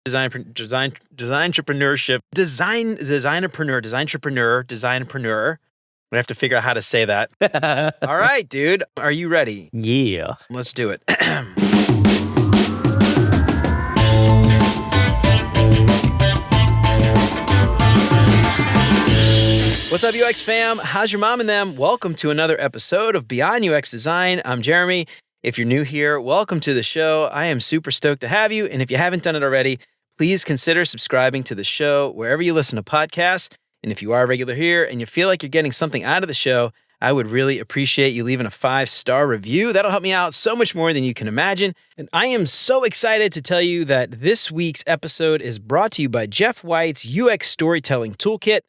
Designpreneur. We have to figure out how to say that. All right, dude. Are you ready? Yeah. Let's do it. What's up, UX fam? How's your mom and them? Welcome to another episode of Beyond UX Design. I'm Jeremy. If you're new here, welcome to the show. I am super stoked to have you. And if you haven't done it already, please consider subscribing to the show wherever you listen to podcasts. And if you are a regular here and you feel like you're getting something out of the show, I would really appreciate you leaving a 5-star review. That'll help me out so much more than you can imagine. And I am so excited to tell you that this week's episode is brought to you by Jeff White's UX Storytelling Toolkit.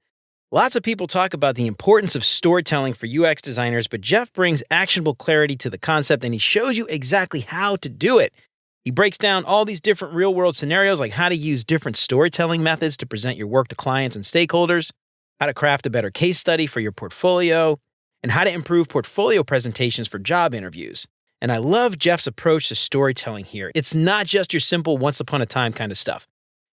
Lots of people talk about the importance of storytelling for UX designers, but Jeff brings actionable clarity to the concept and he shows you exactly how to do it. He breaks down all these different real-world scenarios, like how to use different storytelling methods to present your work to clients and stakeholders, how to craft a better case study for your portfolio, and how to improve portfolio presentations for job interviews. And I love Jeff's approach to storytelling here. It's not just your simple once upon a time kind of stuff.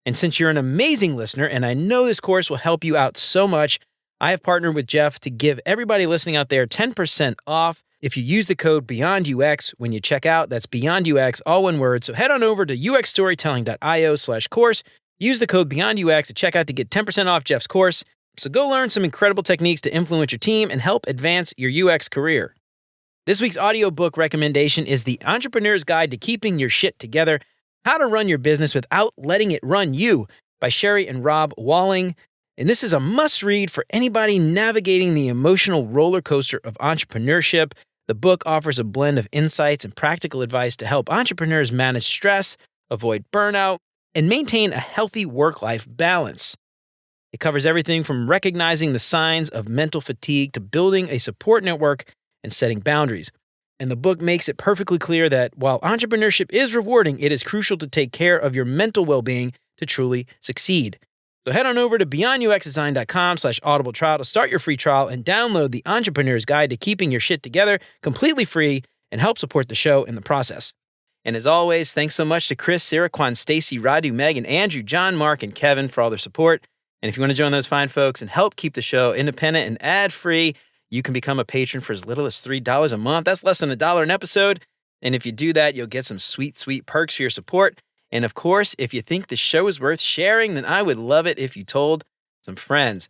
And since you're an amazing listener, and I know this course will help you out so much, I have partnered with Jeff to give everybody listening out there 10% off if you use the code BeyondUX when you check out. That's BeyondUX, all one word. So head on over to uxstorytelling.io/course. Use the code BeyondUX at checkout to get 10% off Jeff's course. So go learn some incredible techniques to influence your team and help advance your UX career. This week's audiobook recommendation is The Entrepreneur's Guide to Keeping Your Shit Together: How to Run Your Business Without Letting It Run You by Sherry and Rob Walling. And this is a must-read for anybody navigating the emotional roller coaster of entrepreneurship. The book offers a blend of insights and practical advice to help entrepreneurs manage stress, avoid burnout, and maintain a healthy work-life balance. It covers everything from recognizing the signs of mental fatigue to building a support network and setting boundaries. And the book makes it perfectly clear that while entrepreneurship is rewarding, it is crucial to take care of your mental well-being to truly succeed. So head on over to beyonduxdesign.com/audible trial to start your free trial and download The Entrepreneur's Guide to Keeping Your Shit Together completely free and help support the show in the process. And as always, thanks so much to Chris, Sarah, Quan, Stacy, Radu, Megan, Andrew, John, Mark, and Kevin for all their support. And if you want to join those fine folks and help keep the show independent and ad-free, you can become a patron for as little as $3 a month. That's less than $1 an episode. And if you do that, you'll get some sweet, sweet perks for your support. And of course, if you think the show is worth sharing, then I would love it if you told some friends.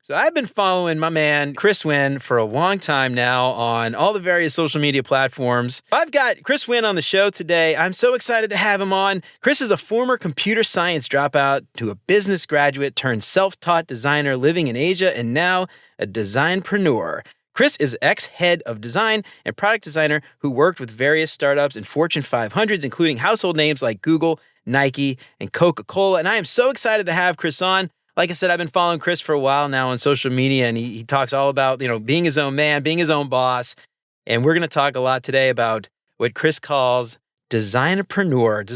So I've been following my man, Chris Nguyen, for a long time now on all the various social media platforms. I've got Chris Nguyen on the show today. I'm so excited to have him on. Chris is a former computer science dropout to a business graduate turned self-taught designer living in Asia and now a designpreneur. Chris is ex-head of design and product designer who worked with various startups and Fortune 500s, including household names like Google, Nike, and Coca-Cola. And I am so excited to have Chris on. Like I said, I've been following Chris for a while now on social media, and he talks all about, being his own man, being his own boss. And we're going to talk a lot today about what Chris calls designpreneur.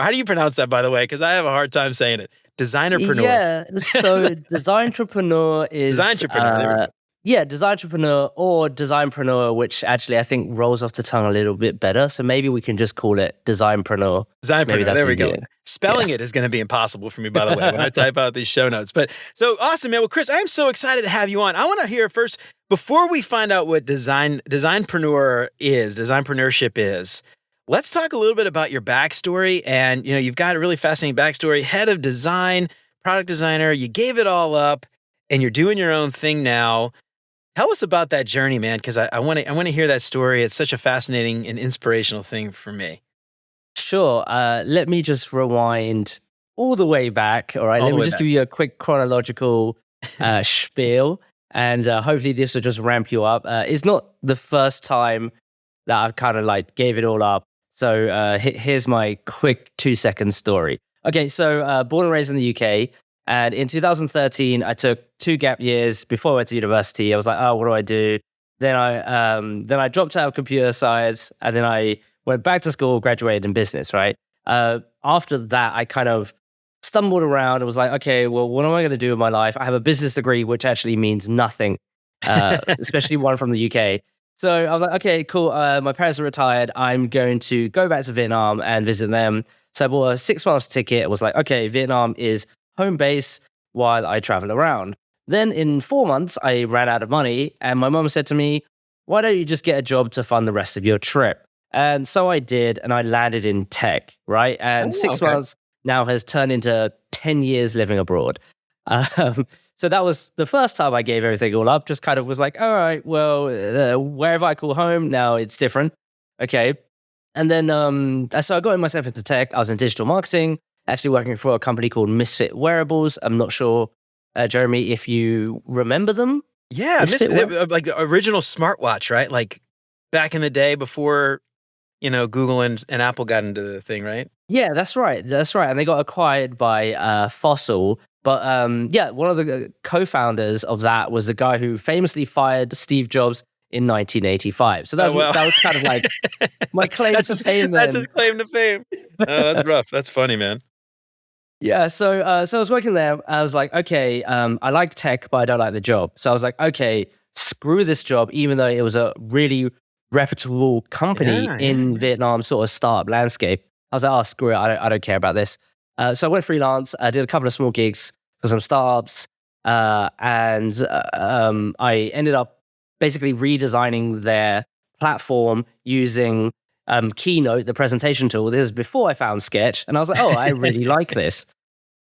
How do you pronounce that, by the way? Because I have a hard time saying it. Designpreneur. Yeah, so designtrepreneur is... Designtrepreneur, there we go. Yeah, designtrepreneur or designpreneur, which actually I think rolls off the tongue a little bit better. So maybe we can just call it designpreneur. Designpreneur, there we go. Spelling it is going to be impossible for me, by the way, when I type out these show notes. But so awesome, man. Well, Chris, I am so excited to have you on. I want to hear first, before we find out what designpreneurship is, let's talk a little bit about your backstory. And, you've got a really fascinating backstory. Head of design, product designer, you gave it all up and you're doing your own thing now. Tell us about that journey, man, because I want to hear that story. It's such a fascinating and inspirational thing for me. Sure. Let me just rewind all the way back. All right. Let me just give you a quick chronological spiel, and hopefully this will just ramp you up. It's not the first time that I've kind of gave it all up. So here's my quick 2-second story. Okay. So born and raised in the UK. And in 2013, I took 2 gap years before I went to university. I was like, oh, what do I do? Then I dropped out of computer science, and then I went back to school, graduated in business, right? After that, I kind of stumbled around and was like, okay, well, what am I going to do with my life? I have a business degree, which actually means nothing, especially one from the UK. So I was like, okay, cool. My parents are retired. I'm going to go back to Vietnam and visit them. So I bought a 6 months ticket. It was like, okay, Vietnam is home base while I travel around. Then in 4 months, I ran out of money, and my mum said to me, why don't you just get a job to fund the rest of your trip? And so I did, and I landed in tech, right? And Oh, six okay. months now has turned into 10 years living abroad. So that was the first time I gave everything all up, just kind of was like, all right, well, wherever I call home, now it's different. Okay. And then, so I got myself into tech. I was in digital marketing, actually working for a company called Misfit Wearables. I'm not sure, Jeremy, if you remember them. Yeah, like the original smartwatch, right? Like back in the day before, Google and Apple got into the thing, right? Yeah, that's right. That's right. And they got acquired by Fossil. But yeah, one of the co-founders of that was the guy who famously fired Steve Jobs in 1985. So Oh, well. that was kind of like my claim to fame That's then. his claim to fame. Oh, that's rough. That's funny, man. Yeah, so I was working there. I was like, okay, I like tech, but I don't like the job. So I was like, okay, screw this job, even though it was a really reputable company in Yeah. Vietnam sort of startup landscape. I was like, oh, screw it, I don't care about this. So I went freelance. I did a couple of small gigs for some startups, and I ended up basically redesigning their platform using Keynote, the presentation tool. This is before I found Sketch, and I was like, oh, I really like this.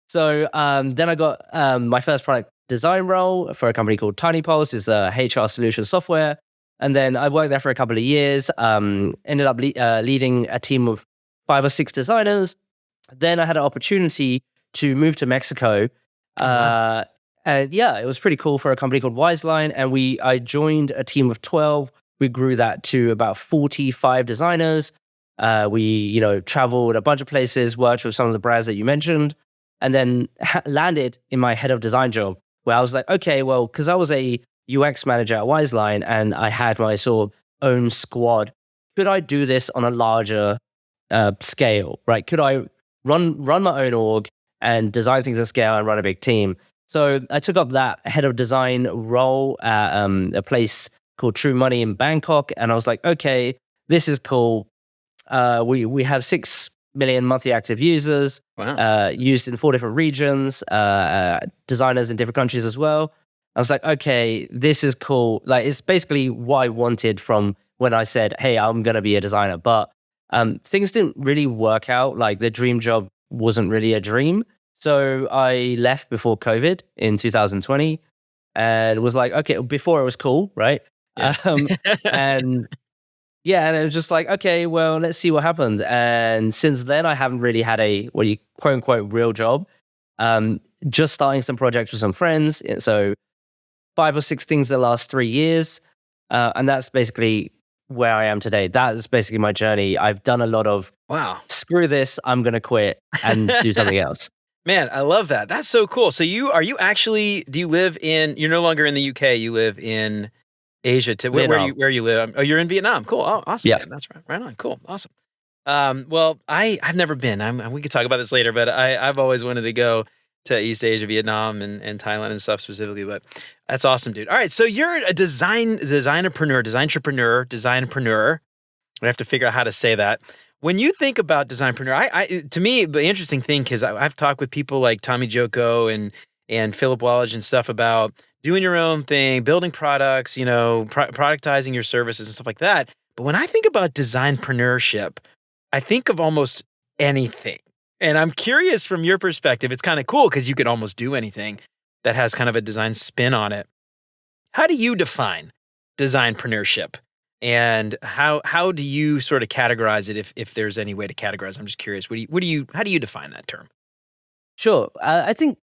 So then I got my first product design role for a company called Tiny Pulse, is HR solution software. And then I worked there for a couple of years, ended up leading a team of 5 or 6 designers. Then I had an opportunity to move to Mexico. Wow. And yeah, it was pretty cool for a company called Wiseline. And I joined a team of 12. We grew that to about 45 designers. We, traveled a bunch of places, worked with some of the brands that you mentioned, and then landed in my head of design job, where I was like, okay, well, because I was a UX manager at Wiseline and I had my sort of own squad, could I do this on a larger scale, right? Could I run my own org and design things at scale and run a big team? So I took up that head of design role at a place called True Money in Bangkok, and I was like, okay, this is cool. We have 6 million monthly active users, Wow. used in 4 different regions, designers in different countries as well. I was like, okay, this is cool. Like, it's basically what I wanted from when I said, hey, I'm going to be a designer. But things didn't really work out. Like, the dream job wasn't really a dream. So I left before COVID in 2020 and was like, okay, before it was cool, right? Yeah. And yeah, and it was just like, okay, well, let's see what happens. And since then, I haven't really had a quote unquote real job. Just starting some projects with some friends. So 5 or 6 things the last 3 years, and that's basically where I am today. That is basically my journey. I've done a lot of Wow. screw this, I'm gonna quit and do something else. Man, I love that. That's so cool. So do you live you're no longer in the UK, you live in Asia Vietnam. where you live? Oh, you're in Vietnam. Cool. Oh, awesome, Yeah. man. That's right. Right on. Cool. Awesome. Well, I've never been. We could talk about this later, but I've always wanted to go to East Asia, Vietnam and Thailand and stuff specifically, but that's awesome, dude. All right. So you're a designpreneur. I have to figure out how to say that. When you think about designpreneur, to me, the interesting thing, because I've talked with people like Tommy Joko and Philip Wallach and stuff about doing your own thing, building products, productizing your services and stuff like that. But when I think about designpreneurship, I think of almost anything. And I'm curious from your perspective, it's kind of cool because you can almost do anything that has kind of a design spin on it. How do you define designpreneurship? And how do you sort of categorize it if there's any way to categorize? I'm just curious. How do you define that term? Sure. I think,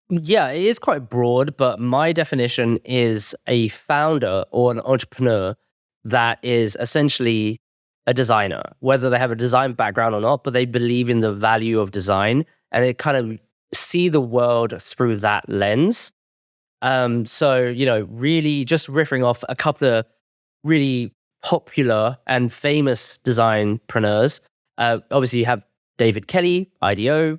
yeah, it is quite broad, but my definition is a founder or an entrepreneur that is essentially a designer, whether they have a design background or not, but they believe in the value of design and they kind of see the world through that lens. So, really just riffing off a couple of really popular and famous designpreneurs. Obviously, you have David Kelly, IDEO,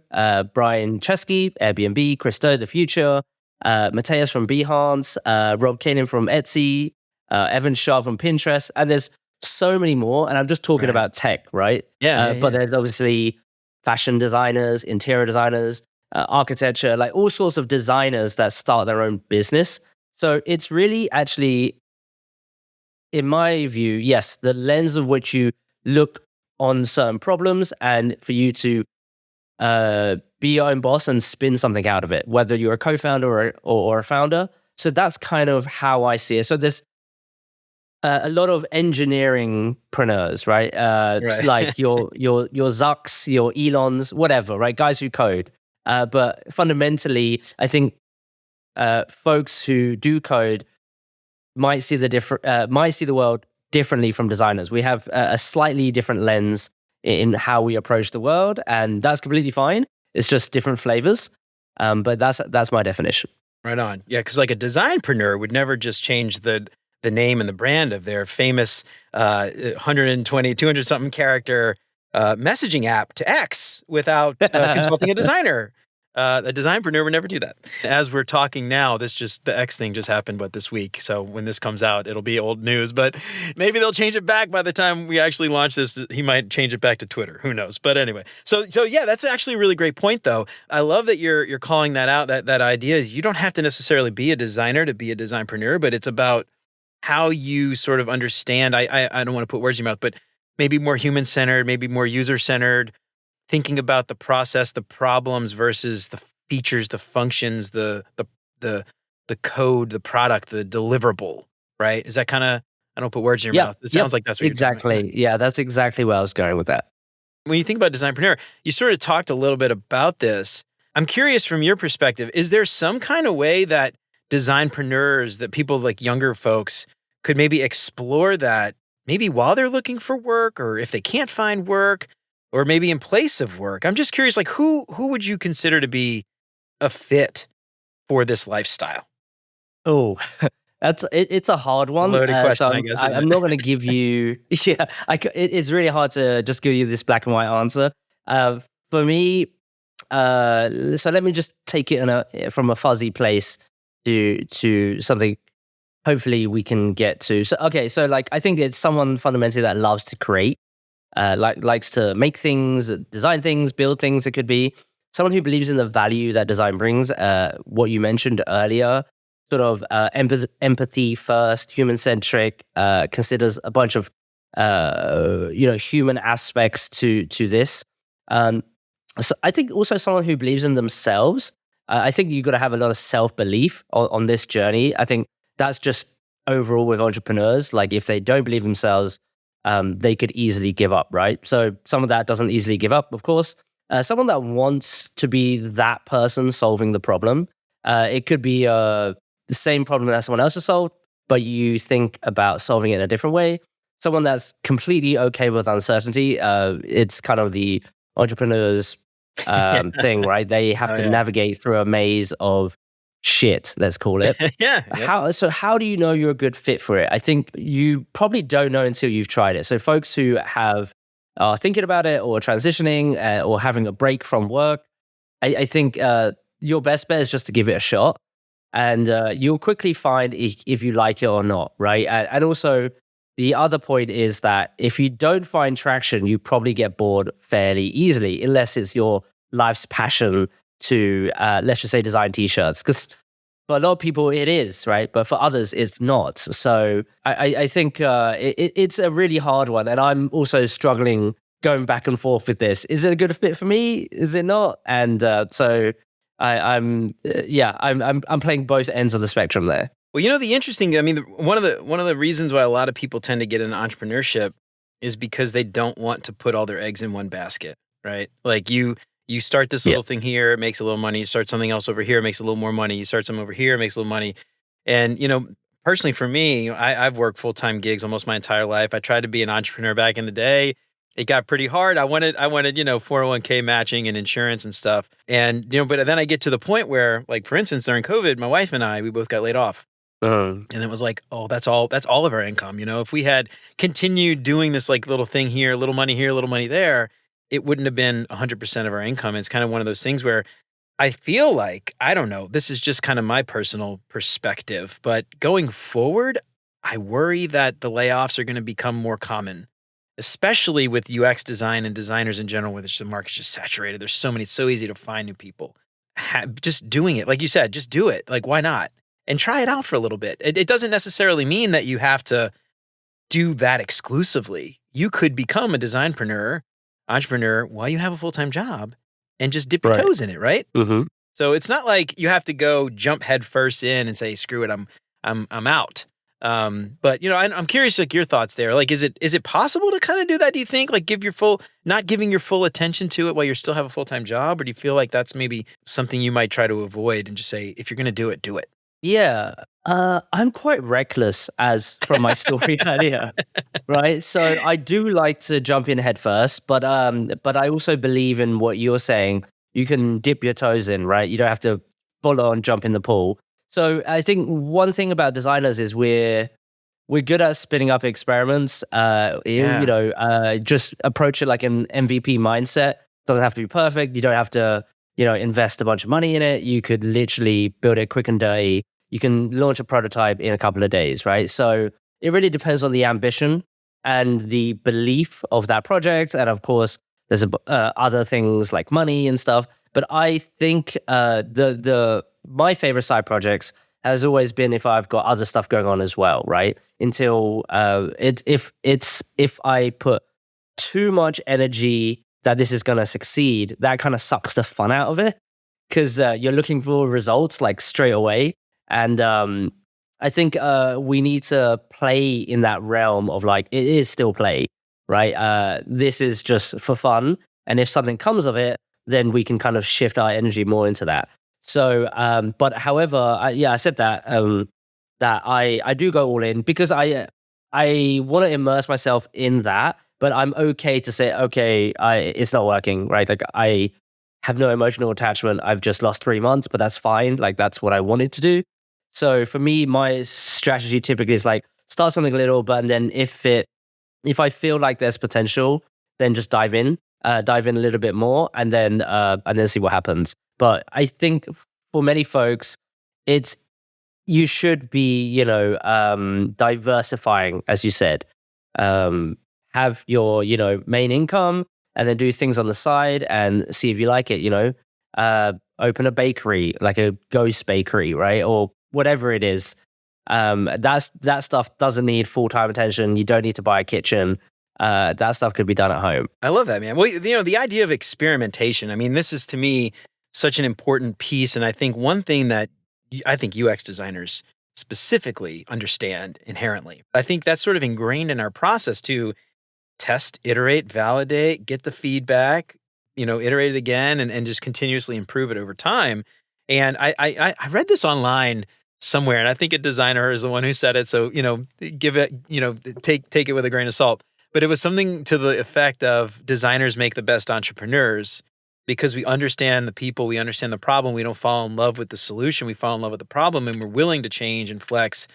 Brian Chesky, Airbnb, Christo, The Future, Matthias from Behance, Rob Kanan from Etsy, Evan Shah from Pinterest, and there's so many more. And I'm just talking Right. about tech, right? Yeah. But there's obviously fashion designers, interior designers, architecture, like all sorts of designers that start their own business. So it's really actually, in my view, yes, the lens of which you look on certain problems and for you to be your own boss and spin something out of it, whether you're a co-founder or a founder. So that's kind of how I see it. So there's a lot of engineeringpreneurs, right? Right. Like your Zucks, your Elons, whatever, right? Guys who code. But fundamentally, I think folks who do code might see the world differently from designers. We have a slightly different lens in how we approach the world, and that's completely fine. It's just different flavors. But that's my definition. Right on. Yeah, because like a designpreneur would never just change the name and the brand of their famous 120, 200 something character messaging app to X without consulting a designer. A designpreneur would never do that. As we're talking now, the X thing just happened, this week. So when this comes out, it'll be old news, but maybe they'll change it back by the time we actually launch this. He might change it back to Twitter. Who knows? But anyway, so yeah, that's actually a really great point though. I love that you're calling that out, that idea is you don't have to necessarily be a designer to be a designpreneur, but it's about how you sort of understand. I don't want to put words in your mouth, but maybe more human-centered, maybe more user-centered, thinking about the process, the problems versus the features, the functions, the code, the product, the deliverable, right? Is that kind of, I don't put words in your mouth. It sounds like that's what exactly. You're doing. Yeah, that's exactly where I was going with that. When you think about Designpreneur, you sort of talked a little bit about this. I'm curious from your perspective, is there some kind of way that designpreneurs, that people like younger folks could maybe explore that maybe while they're looking for work, or if they can't find work, or maybe in place of work? I'm just curious, like who would you consider to be a fit for this lifestyle? Oh, it's a hard one. Loaded question, So I guess. I'm not going to give you. Yeah, it's really hard to just give you this black and white answer. For me, so let me just take it from a fuzzy place to something. Hopefully, we can get to. So okay, so like I think it's someone fundamentally that loves to create. Likes to make things, design things, build things. It could be someone who believes in the value that design brings. What you mentioned earlier, sort of empathy first, human centric. Considers a bunch of human aspects to this. So I think also someone who believes in themselves. I think you've got to have a lot of self belief on this journey. I think that's just overall with entrepreneurs. Like if they don't believe themselves, they could easily give up, right? So someone that doesn't easily give up, of course. Someone that wants to be that person solving the problem. It could be the same problem that someone else has solved, but you think about solving it in a different way. Someone that's completely okay with uncertainty. It's kind of the entrepreneur's thing, right? They have to navigate through a maze of shit, let's call it. Yeah. How do you know you're a good fit for it? I think you probably don't know until you've tried it. So folks who are thinking about it or transitioning or having a break from work, I think your best bet is just to give it a shot, and you'll quickly find if you like it or not, right? And also the other point is that if you don't find traction, you probably get bored fairly easily, unless it's your life's passion to, let's just say, design t-shirts. Because for a lot of people, it is, right? But for others, it's not. So I think it's a really hard one. And I'm also struggling going back and forth with this. Is it a good fit for me? Is it not? And so I'm playing both ends of the spectrum there. Well, the interesting, one of the reasons why a lot of people tend to get into entrepreneurship is because they don't want to put all their eggs in one basket, right? Like you start this little thing here, it makes a little money. You start something else over here, it makes a little more money. You start something over here, it makes a little money. And, personally for me, I've worked full-time gigs almost my entire life. I tried to be an entrepreneur back in the day. It got pretty hard. I wanted, 401k matching and insurance and stuff. And, but then I get to the point where, like, for instance, during COVID, my wife and I, we both got laid off. And it was like, oh, that's all of our income. If we had continued doing this like little thing here, little money here, little money there, it wouldn't have been 100% of our income. It's kind of one of those things where I feel like, I don't know, this is just kind of my personal perspective, but going forward, I worry that the layoffs are going to become more common. especially with UX design and designers in general, where the market's just saturated. There's so many, it's so easy to find new people. Just doing it, like you said, just do it. Like, why not? And try it out for a little bit. It doesn't necessarily mean that you have to do that exclusively. You could become a designpreneur, entrepreneur while you have a full-time job and just dip your toes in it, right? Mm-hmm. So it's not like you have to go jump head first in and say, screw it, I'm out. But I'm curious, like, your thoughts there. Like, is it possible to kind of do that? Do you think, like, not giving your full attention to it while you still have a full-time job? Or do you feel like that's maybe something you might try to avoid and just say, if you're going to do it, do it? Yeah. I'm quite reckless as from my story earlier, right? So I do like to jump in head first, but I also believe in what you're saying. You can dip your toes in, right? You don't have to full on jump in the pool. So I think one thing about designers is we're good at spinning up experiments. Just approach it like an MVP mindset. Doesn't have to be perfect. You don't have to, invest a bunch of money in it. You could literally build it quick and dirty. You can launch a prototype in a couple of days, right? So it really depends on the ambition and the belief of that project. And of course, there's other things like money and stuff. But I think my favorite side projects has always been if I've got other stuff going on as well, right? Until if I put too much energy that this is going to succeed, that kind of sucks the fun out of it because you're looking for results like straight away. And I think we need to play in that realm of like, it is still play, right? This is just for fun. And if something comes of it, then we can kind of shift our energy more into that. So, but however, I said that, that I do go all in because I want to immerse myself in that, but I'm okay to say, okay, it's not working, right? Like I have no emotional attachment. I've just lost 3 months, but that's fine. Like that's what I wanted to do. So for me, my strategy typically is like start something little, but then if I feel like there's potential, then just dive in a little bit more, and then see what happens. But I think for many folks, you should be diversifying, as you said. Have your main income, and then do things on the side and see if you like it. Open a bakery, like a ghost bakery, right, or whatever it is. That stuff doesn't need full-time attention. You don't need to buy a kitchen. That stuff could be done at home. I love that, man. Well, the idea of experimentation, I mean, this is to me such an important piece. And I think one thing that I think UX designers specifically understand inherently, I think that's sort of ingrained in our process to test, iterate, validate, get the feedback, iterate it again and just continuously improve it over time. And I read this online somewhere, and I think a designer is the one who said it. So, give it, take it with a grain of salt. But it was something to the effect of designers make the best entrepreneurs because we understand the people, we understand the problem. We don't fall in love with the solution. We fall in love with the problem, and we're willing to change and flex,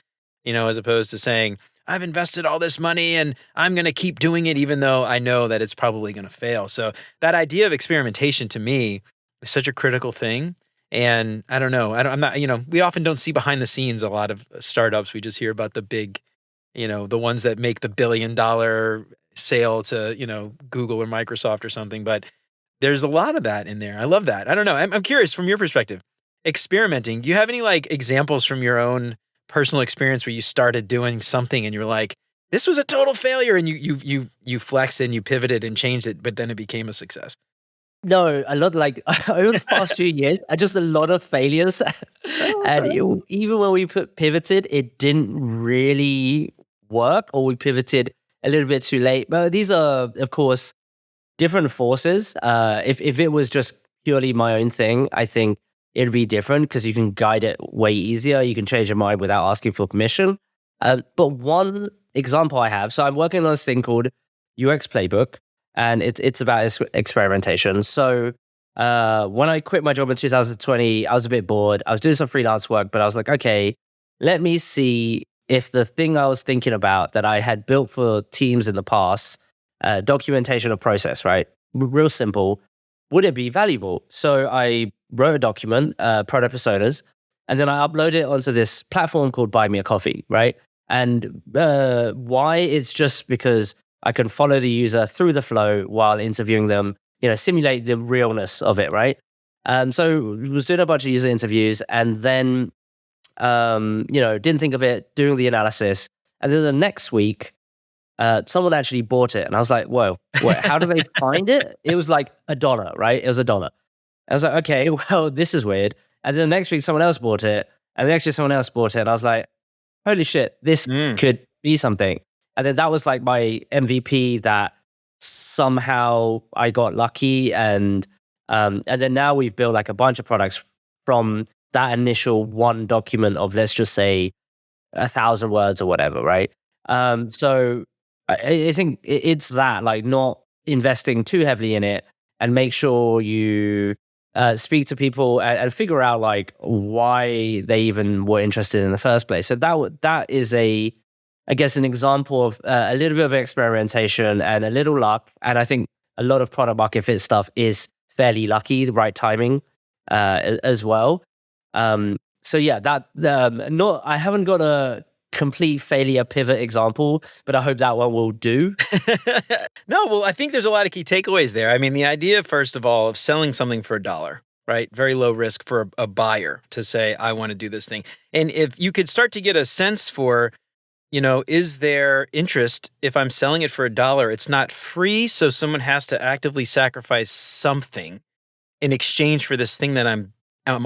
as opposed to saying, I've invested all this money and I'm going to keep doing it, even though I know that it's probably going to fail. So that idea of experimentation to me is such a critical thing. And I don't know, I'm not, we often don't see behind the scenes a lot of startups. We just hear about the big, the ones that make the $1 billion sale to, Google or Microsoft or something. But there's a lot of that in there. I love that. I don't know. I'm curious from your perspective, experimenting. Do you have any like examples from your own personal experience where you started doing something and you're like, this was a total failure, and you flexed and you pivoted and changed it, but then it became a success? No, a lot like over the past few years, just a lot of failures. And even when we pivoted, it didn't really work, or we pivoted a little bit too late. But these are, of course, different forces. If it was just purely my own thing, I think it'd be different because you can guide it way easier. You can change your mind without asking for permission. But one example I have, so I'm working on this thing called UX Playbook, and it's about experimentation. So when I quit my job in 2020, I was a bit bored. I was doing some freelance work, but I was like, okay, let me see if the thing I was thinking about that I had built for teams in the past, documentation of process, right? Real simple. Would it be valuable? So I wrote a document, product personas, and then I uploaded it onto this platform called Buy Me a Coffee, right? And why? It's just because I can follow the user through the flow while interviewing them, simulate the realness of it, right? So was doing a bunch of user interviews and then, didn't think of it, doing the analysis. And then the next week, someone actually bought it. And I was like, whoa, wait, how do they find it? It was like $1, right? It was $1. I was like, okay, well, this is weird. And then the next week, someone else bought it. And the next year, someone else bought it. And I was like, holy shit, this could be something. And then that was like my MVP that somehow I got lucky. And then now we've built like a bunch of products from that initial one document of, let's just say, 1,000 words or whatever, right? So I think it's that, like, not investing too heavily in it, and make sure you speak to people and figure out like why they even were interested in the first place. So that is I guess, an example of a little bit of experimentation and a little luck. And I think a lot of product market fit stuff is fairly lucky, the right timing as well. So yeah, I haven't got a complete failure pivot example, but I hope that one will do. No, well, I think there's a lot of key takeaways there. I mean, the idea, first of all, of selling something for $1, right? Very low risk for a buyer to say, I want to do this thing. And if you could start to get a sense for, is there interest if I'm selling it for $1? It's not free, so someone has to actively sacrifice something in exchange for this thing that I'm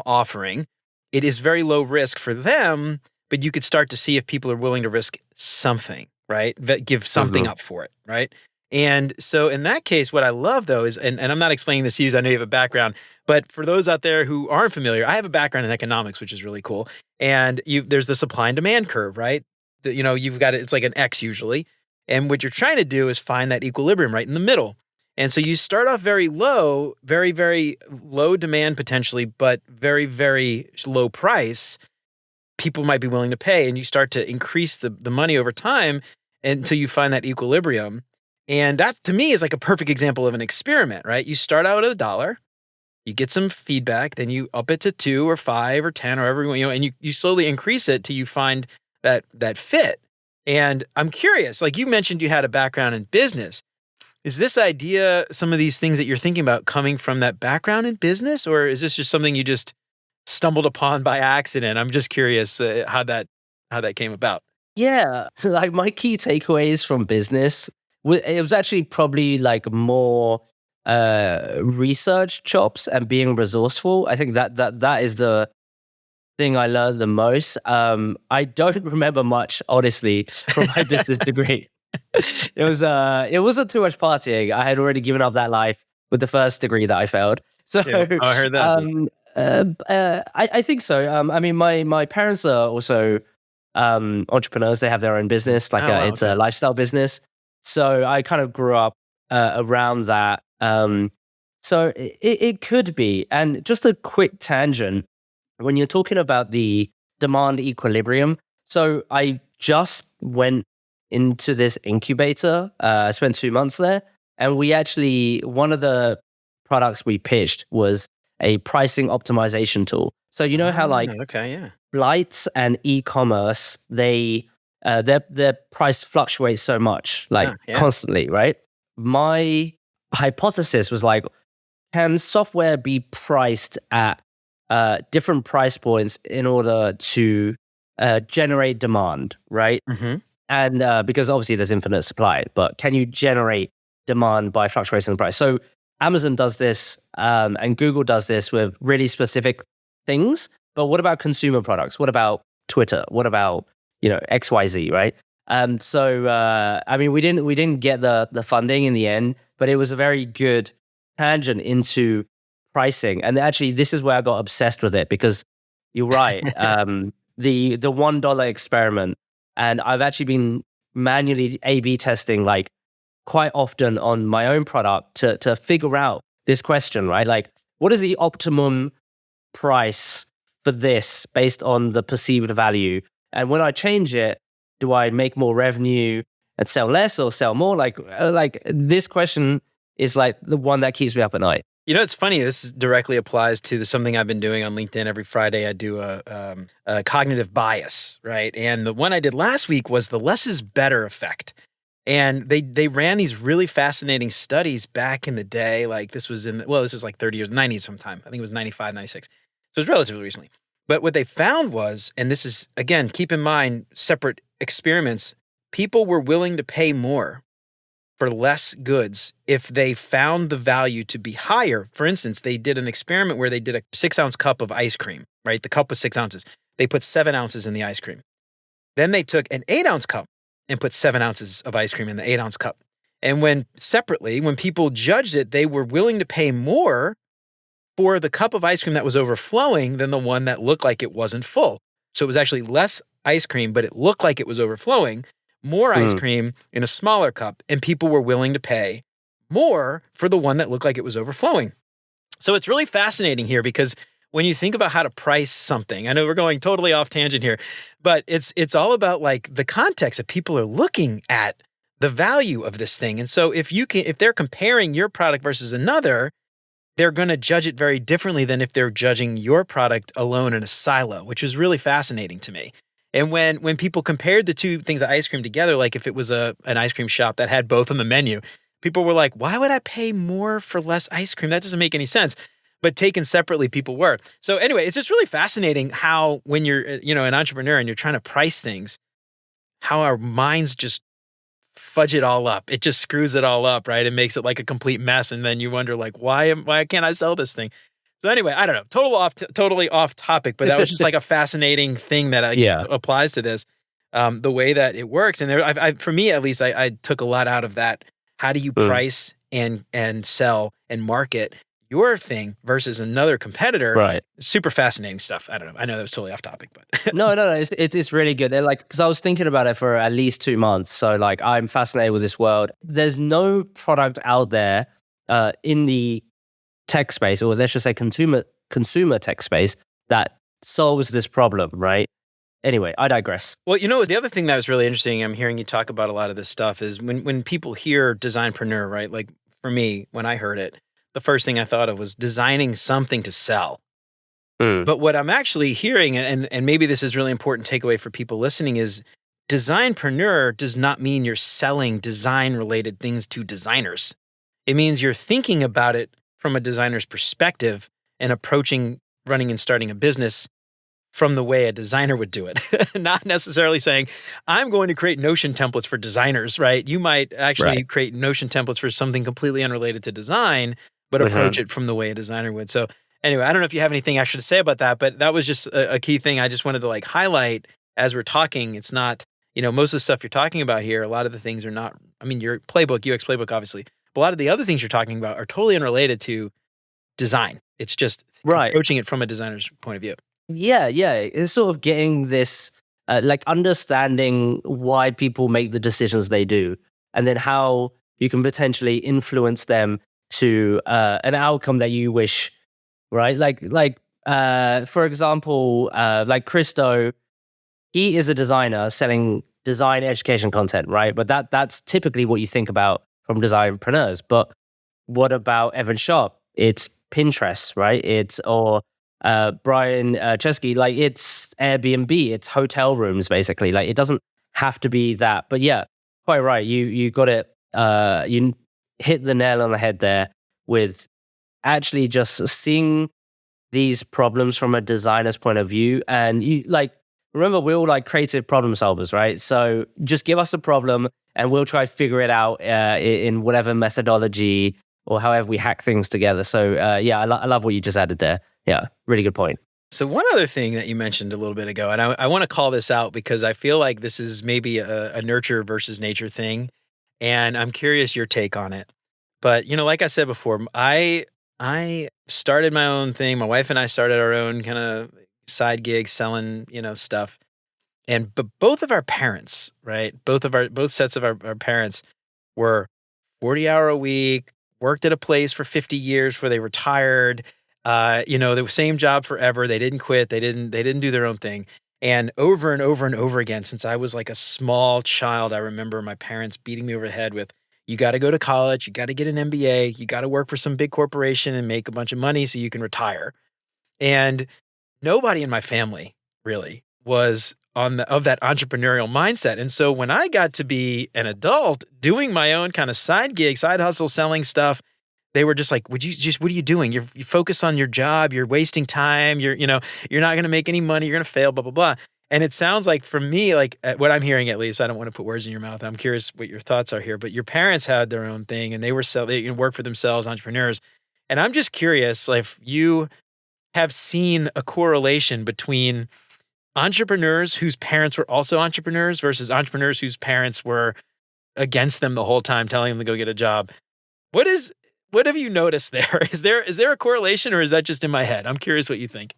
offering. It is very low risk for them, but you could start to see if people are willing to risk something, right? Give something up for it, right? And so in that case, what I love though is, and I'm not explaining this to you, I know you have a background, but for those out there who aren't familiar, I have a background in economics, which is really cool. And there's the supply and demand curve, right? You've got it's like an X usually. And what you're trying to do is find that equilibrium right in the middle. And so you start off very low, very, very low demand potentially, but very, very low price people might be willing to pay. And you start to increase the money over time until you find that equilibrium. And that, to me, is like a perfect example of an experiment, right? You start out at $1, you get some feedback, then you up it to 2 or 5 or 10 or whatever, and you slowly increase it till you find that fit. And I'm curious, like you mentioned, you had a background in business. Is this idea, some of these things that you're thinking about, coming from that background in business, or is this just something you just stumbled upon by accident? I'm just curious how that came about. Yeah, like my key takeaways from business, it was actually probably like more research chops and being resourceful. I think that is the thing I learned the most. I don't remember much, honestly, from my business degree. It wasn't too much partying. I had already given up that life with the first degree that I failed. So yeah, I heard that. I think so. I mean, my parents are also entrepreneurs. They have their own business, like it's a lifestyle business. So I kind of grew up around that. So it could be. And just a quick tangent, when you're talking about the demand equilibrium, so I just went into this incubator. I spent 2 months there, and one of the products we pitched was a pricing optimization tool. So you know how flights and e-commerce, their price fluctuates so much, constantly, right? My hypothesis was like, can software be priced at different price points in order to generate demand, right? Mm-hmm. And because obviously there's infinite supply, but can you generate demand by fluctuating the price? So Amazon does this, and Google does this with really specific things. But what about consumer products? What about Twitter? What about XYZ, right? So I mean, we didn't get the funding in the end, but it was a very good tangent into pricing. And actually, this is where I got obsessed with it, because you're right. The $1 experiment. And I've actually been manually A/B testing like quite often on my own product to figure out this question, right? Like, what is the optimum price for this based on the perceived value? And when I change it, do I make more revenue and sell less or sell more? Like this question is like the one that keeps me up at night. It's funny. This directly applies to something I've been doing on LinkedIn every Friday. I do a cognitive bias, right? And the one I did last week was the less is better effect. And they ran these really fascinating studies back in the day. Like this was this was like 30 years, 90s sometime. I think it was 95, 96. So it was relatively recently. But what they found was, and this is, again, keep in mind, separate experiments, people were willing to pay more for less goods if they found the value to be higher. For instance, they did an experiment where they did a 6-ounce cup of ice cream, right? The cup was 6 ounces. They put 7 ounces in the ice cream. Then they took an 8-ounce cup and put 7 ounces of ice cream in the 8-ounce cup. And when people judged it, they were willing to pay more for the cup of ice cream that was overflowing than the one that looked like it wasn't full. So it was actually less ice cream, but it looked like it was overflowing, more ice cream in a smaller cup, and people were willing to pay more for the one that looked like it was overflowing. So it's really fascinating here because when you think about how to price something, I know we're going totally off tangent here, but it's all about like the context that people are looking at the value of this thing. And so if they're comparing your product versus another, they're going to judge it very differently than if they're judging your product alone in a silo, which is really fascinating to me. And when people compared the two things of ice cream together, like if it was an ice cream shop that had both on the menu, people were like, why would I pay more for less ice cream? That doesn't make any sense. But taken separately, people were. So anyway, it's just really fascinating how when you're an entrepreneur and you're trying to price things, how our minds just fudge it all up. It just screws it all up, right? It makes it like a complete mess. And then you wonder like, why can't I sell this thing? So anyway, I don't know, totally off topic, but that was just like a fascinating thing that applies to this, the way that it works. And for me, at least, I took a lot out of that. How do you price and sell and market your thing versus another competitor? Right. Super fascinating stuff. I don't know. I know that was totally off topic, but no, it's really good. They're like, because I was thinking about it for at least 2 months. So like, I'm fascinated with this world. There's no product out there in the tech space, or let's just say consumer tech space, that solves this problem, right? Anyway, I digress. Well, the other thing that was really interesting, I'm hearing you talk about a lot of this stuff, is when people hear Designpreneur, right? Like for me, when I heard it, the first thing I thought of was designing something to sell. But what I'm actually hearing, and maybe this is really important takeaway for people listening, is Designpreneur does not mean you're selling design-related things to designers. It means you're thinking about it from a designer's perspective and approaching running and starting a business from the way a designer would do it. Not necessarily saying, I'm going to create Notion templates for designers, right? You might actually create Notion templates for something completely unrelated to design, but approach it from the way a designer would. So anyway, I don't know if you have anything extra to say about that, but that was just a key thing I just wanted to like highlight as we're talking. It's not, most of the stuff you're talking about here, a lot of the things are not, your playbook, UX playbook, obviously, but a lot of the other things you're talking about are totally unrelated to design. It's just approaching it from a designer's point of view. Yeah. It's sort of getting this, like understanding why people make the decisions they do, and then how you can potentially influence them to an outcome that you wish, right? For example, like Christo, he is a designer selling design education content, right? But that's typically what you think about from designpreneurs. But what about Evan Sharp? It's Pinterest, right? Or Brian Chesky, like it's Airbnb, it's hotel rooms, basically. Like it doesn't have to be that. But yeah, quite right. You got it. You hit the nail on the head there with actually just seeing these problems from a designer's point of view. And you remember, we're all like creative problem solvers, right? So just give us a problem and we'll try to figure it out in whatever methodology or however we hack things together. So I love what you just added there. Yeah, really good point. So one other thing that you mentioned a little bit ago, and I want to call this out because I feel like this is maybe a nurture versus nature thing, and I'm curious your take on it. But, like I said before, I started my own thing. My wife and I started our own kind of side gig selling, stuff. But both of our parents, right? Both sets of our parents were 40-hour a week, worked at a place for 50 years before they retired. The same job forever. They didn't quit. They didn't do their own thing. And over and over and over again, since I was like a small child, I remember my parents beating me over the head with, you got to go to college, you got to get an MBA, you got to work for some big corporation and make a bunch of money so you can retire. And nobody in my family really was of that entrepreneurial mindset. And so when I got to be an adult doing my own kind of side gig, side hustle, selling stuff, they were just like, what are you doing? You focus on your job. You're wasting time. You're not going to make any money. You're going to fail, blah, blah, blah. And it sounds like for me, like what I'm hearing, at least, I don't want to put words in your mouth. I'm curious what your thoughts are here, but your parents had their own thing and they worked for themselves, entrepreneurs. And I'm just curious if you have seen a correlation between entrepreneurs whose parents were also entrepreneurs versus entrepreneurs whose parents were against them the whole time, telling them to go get a job. What have you noticed there? Is there a correlation, or is that just in my head? I'm curious what you think.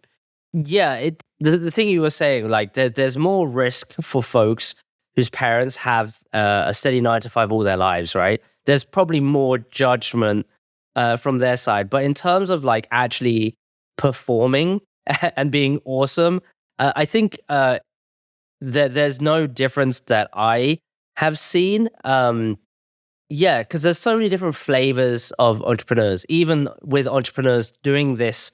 Yeah, the thing you were saying, like there's more risk for folks whose parents have a steady 9 to 5 all their lives, right? There's probably more judgment from their side, but in terms of like actually performing and being awesome, I think there's no difference that I have seen. Yeah, because there's so many different flavors of entrepreneurs. Even with entrepreneurs doing this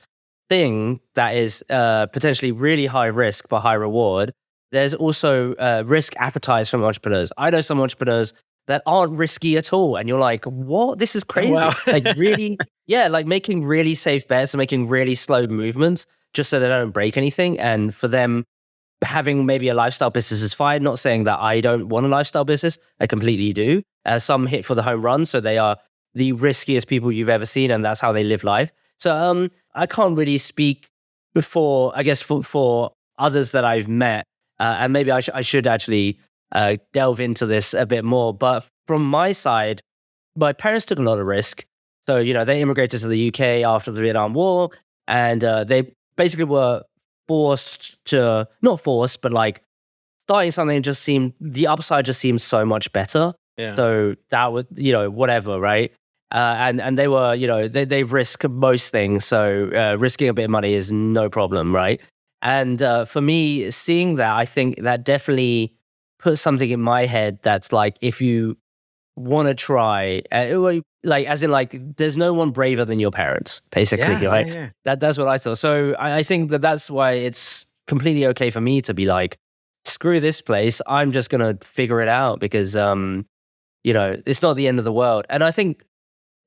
thing that is potentially really high risk but high reward, there's also risk appetite from entrepreneurs. I know some entrepreneurs that aren't risky at all, and you're like, what? This is crazy. Wow. Like really, yeah, like making really safe bets and making really slow movements just so they don't break anything. And for them, having maybe a lifestyle business is fine. Not saying that I don't want a lifestyle business. I completely do. Some hit for the home run, so they are the riskiest people you've ever seen, and that's how they live life. So I can't really speak for others that I've met, and maybe I should actually delve into this a bit more. But from my side, my parents took a lot of risk. So they immigrated to the UK after the Vietnam War, and they basically were not forced, but like starting something the upside just seemed so much better. Yeah. So that was, whatever, right? And they were, they've risked most things. So risking a bit of money is no problem, right? And for me, seeing that, I think that definitely put something in my head that's like, if you want to try, like as in like, there's no one braver than your parents, basically, right? Yeah. That's what I thought. So I think that's why it's completely okay for me to be like, screw this place. I'm just gonna figure it out because it's not the end of the world. And I think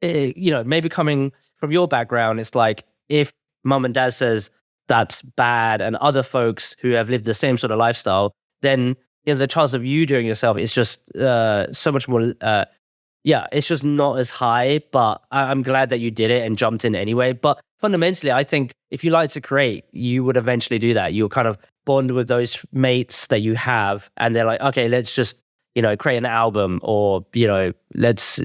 maybe coming from your background, it's like if mum and dad says that's bad, and other folks who have lived the same sort of lifestyle, then the chance of you doing yourself is just so much more. It's just not as high. But I'm glad that you did it and jumped in anyway. But fundamentally, I think if you like to create, you would eventually do that. You'll kind of bond with those mates that you have, and they're like, okay, let's just create an album, or let's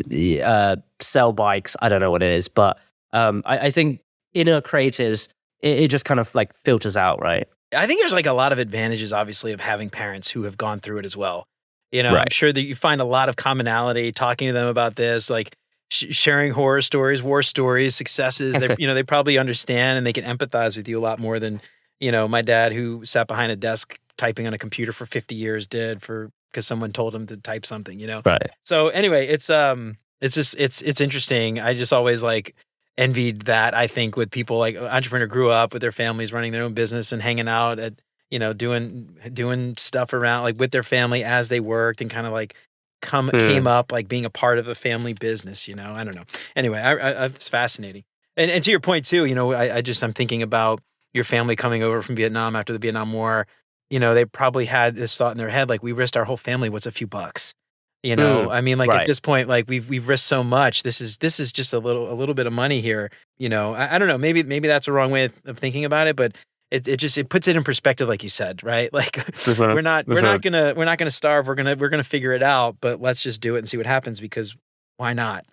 sell bikes. I don't know what it is, but I think inner creatives, it just kind of like filters out, right? I think there's like a lot of advantages, obviously, of having parents who have gone through it as well. Right. I'm sure that you find a lot of commonality talking to them about this, like sharing horror stories, war stories, successes. They probably understand and they can empathize with you a lot more than, my dad, who sat behind a desk typing on a computer for 50 years did because someone told him to type something, Right. So anyway, it's interesting. I just always like envied that. I think with people like entrepreneur grew up with their families running their own business and hanging out at, doing stuff around like with their family as they worked, and kind of like came up like being a part of a family business, I don't know. Anyway, it's fascinating. And to your point too, I'm thinking about your family coming over from Vietnam after the Vietnam War. They probably had this thought in their head, like, we risked our whole family. What's a few bucks? I mean, like, right. At this point, like we've risked so much. This is just a little bit of money here. I don't know. Maybe that's a wrong way of thinking about it, but it puts it in perspective, like you said, right? Like we're not gonna starve. We're gonna figure it out. But let's just do it and see what happens, because why not?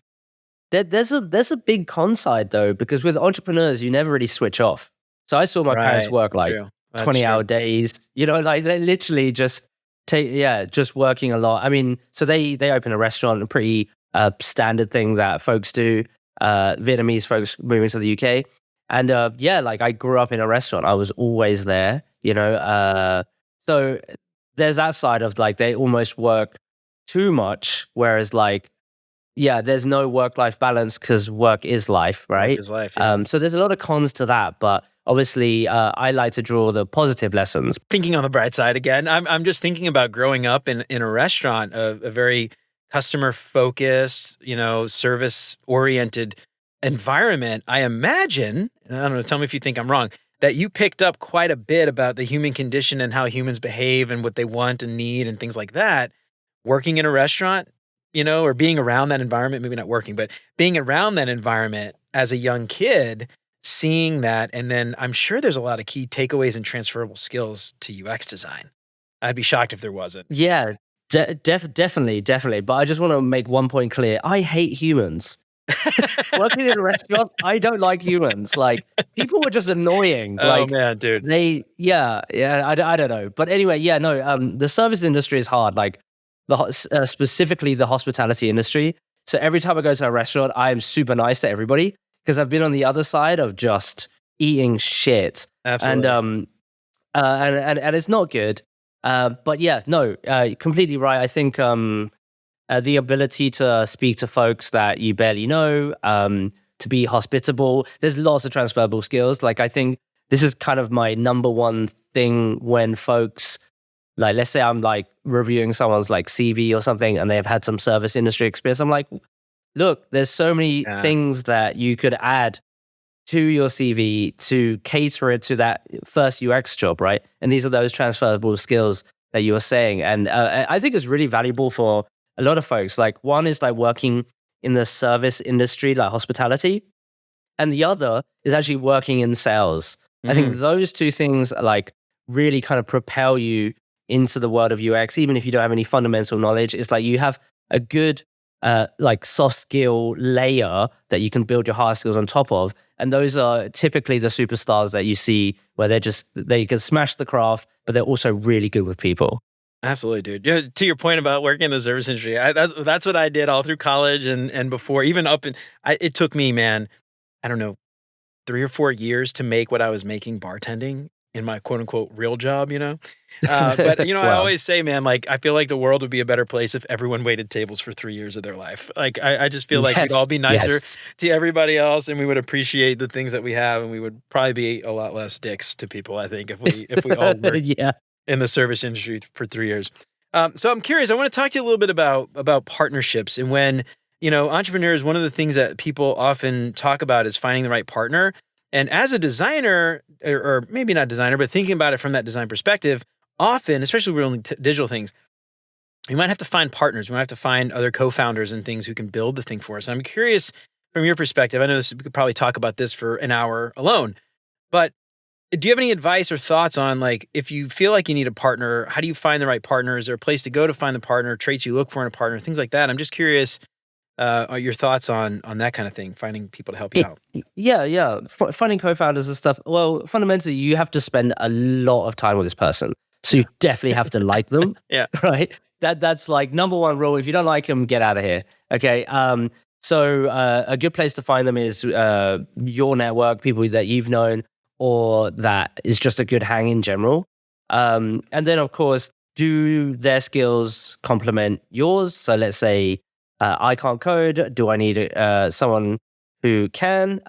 There's a big con side though, because with entrepreneurs, you never really switch off. So I saw my parents work like 20-hour days. Like they literally just just working a lot. I mean, so they open a restaurant, a pretty standard thing that folks do. Vietnamese folks moving to the UK. And like I grew up in a restaurant. I was always there, so there's that side of like they almost work too much, whereas like, there's no work-life balance because work is life, right? Work is life, yeah. So there's a lot of cons to that, but obviously, I like to draw the positive lessons. Thinking on the bright side again, I'm just thinking about growing up in a restaurant, a very customer focused, service oriented environment. I imagine, and I don't know, tell me if you think I'm wrong, that you picked up quite a bit about the human condition and how humans behave and what they want and need and things like that. Working in a restaurant, or being around that environment, maybe not working, but being around that environment as a young kid, seeing that. And then I'm sure there's a lot of key takeaways and transferable skills to UX design. I'd be shocked if there wasn't. Yeah, definitely. But I just want to make one point clear. I hate humans. Working in a restaurant, I don't like humans. Like, people were just annoying. Oh man, dude. I don't know. But anyway, the service industry is hard. Like, specifically the hospitality industry. So every time I go to a restaurant, I'm super nice to everybody because I've been on the other side of just eating shit. Absolutely. And it's not good. But yeah, no, completely right. I think the ability to speak to folks that you barely know, to be hospitable. There's lots of transferable skills. Like, I think this is kind of my number one thing when folks, like, let's say I'm like reviewing someone's like CV or something and they've had some service industry experience. I'm like, look, there's so many things that you could add to your CV to cater it to that first UX job, right? And these are those transferable skills that you were saying. And I think it's really valuable for a lot of folks. Like, one is like working in the service industry, like hospitality. And the other is actually working in sales. Mm-hmm. I think those two things like really kind of propel you into the world of UX, even if you don't have any fundamental knowledge. It's like you have a good like soft skill layer that you can build your hard skills on top of. And those are typically the superstars that you see where they can smash the craft, but they're also really good with people. Absolutely, dude. To your point about working in the service industry, that's what I did all through college and before, even it took me, man, I don't know, 3 or 4 years to make what I was making bartending in my quote unquote real job, But, wow. I always say, man, like, I feel like the world would be a better place if everyone waited tables for 3 years of their life. Like, I just feel like we'd all be nicer to everybody else and we would appreciate the things that we have and we would probably be a lot less dicks to people, I think, if we all worked in the service industry for 3 years. So I'm curious, I want to talk to you a little bit about partnerships and when, entrepreneurs, one of the things that people often talk about is finding the right partner. And as a designer, or maybe not designer, but thinking about it from that design perspective, often, especially with digital things, we might have to find partners. We might have to find other co-founders and things who can build the thing for us. And I'm curious from your perspective, I know we could probably talk about this for an hour alone, but do you have any advice or thoughts on, like, if you feel like you need a partner, how do you find the right partner? Is there a place to go to find the partner, traits you look for in a partner, things like that? I'm just curious your thoughts on that kind of thing, finding people to help you out. Yeah. Finding co-founders and stuff. Well, fundamentally, you have to spend a lot of time with this person. So you definitely have to like them. Yeah. Right? That's like number one rule. If you don't like them, get out of here. Okay. So a good place to find them is your network, people that you've known, or that is just a good hang in general. And then, of course, do their skills complement yours? So let's say I can't code. Do I need someone who can?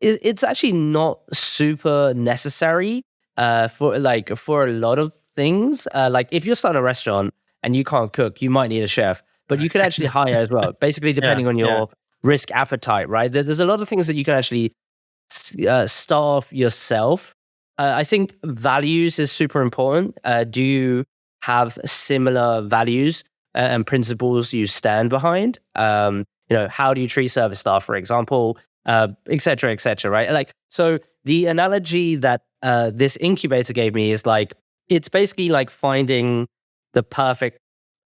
It's actually not super necessary for a lot of things. Like, if you're starting a restaurant and you can't cook, you might need a chef, but you can actually hire as well, basically depending on your risk appetite, right? There's a lot of things that you can actually start off yourself. I think values is super important. Do you have similar values and principles you stand behind? How do you treat service staff, for example, et cetera, right? Like, so the analogy that this incubator gave me is like, it's basically like finding the perfect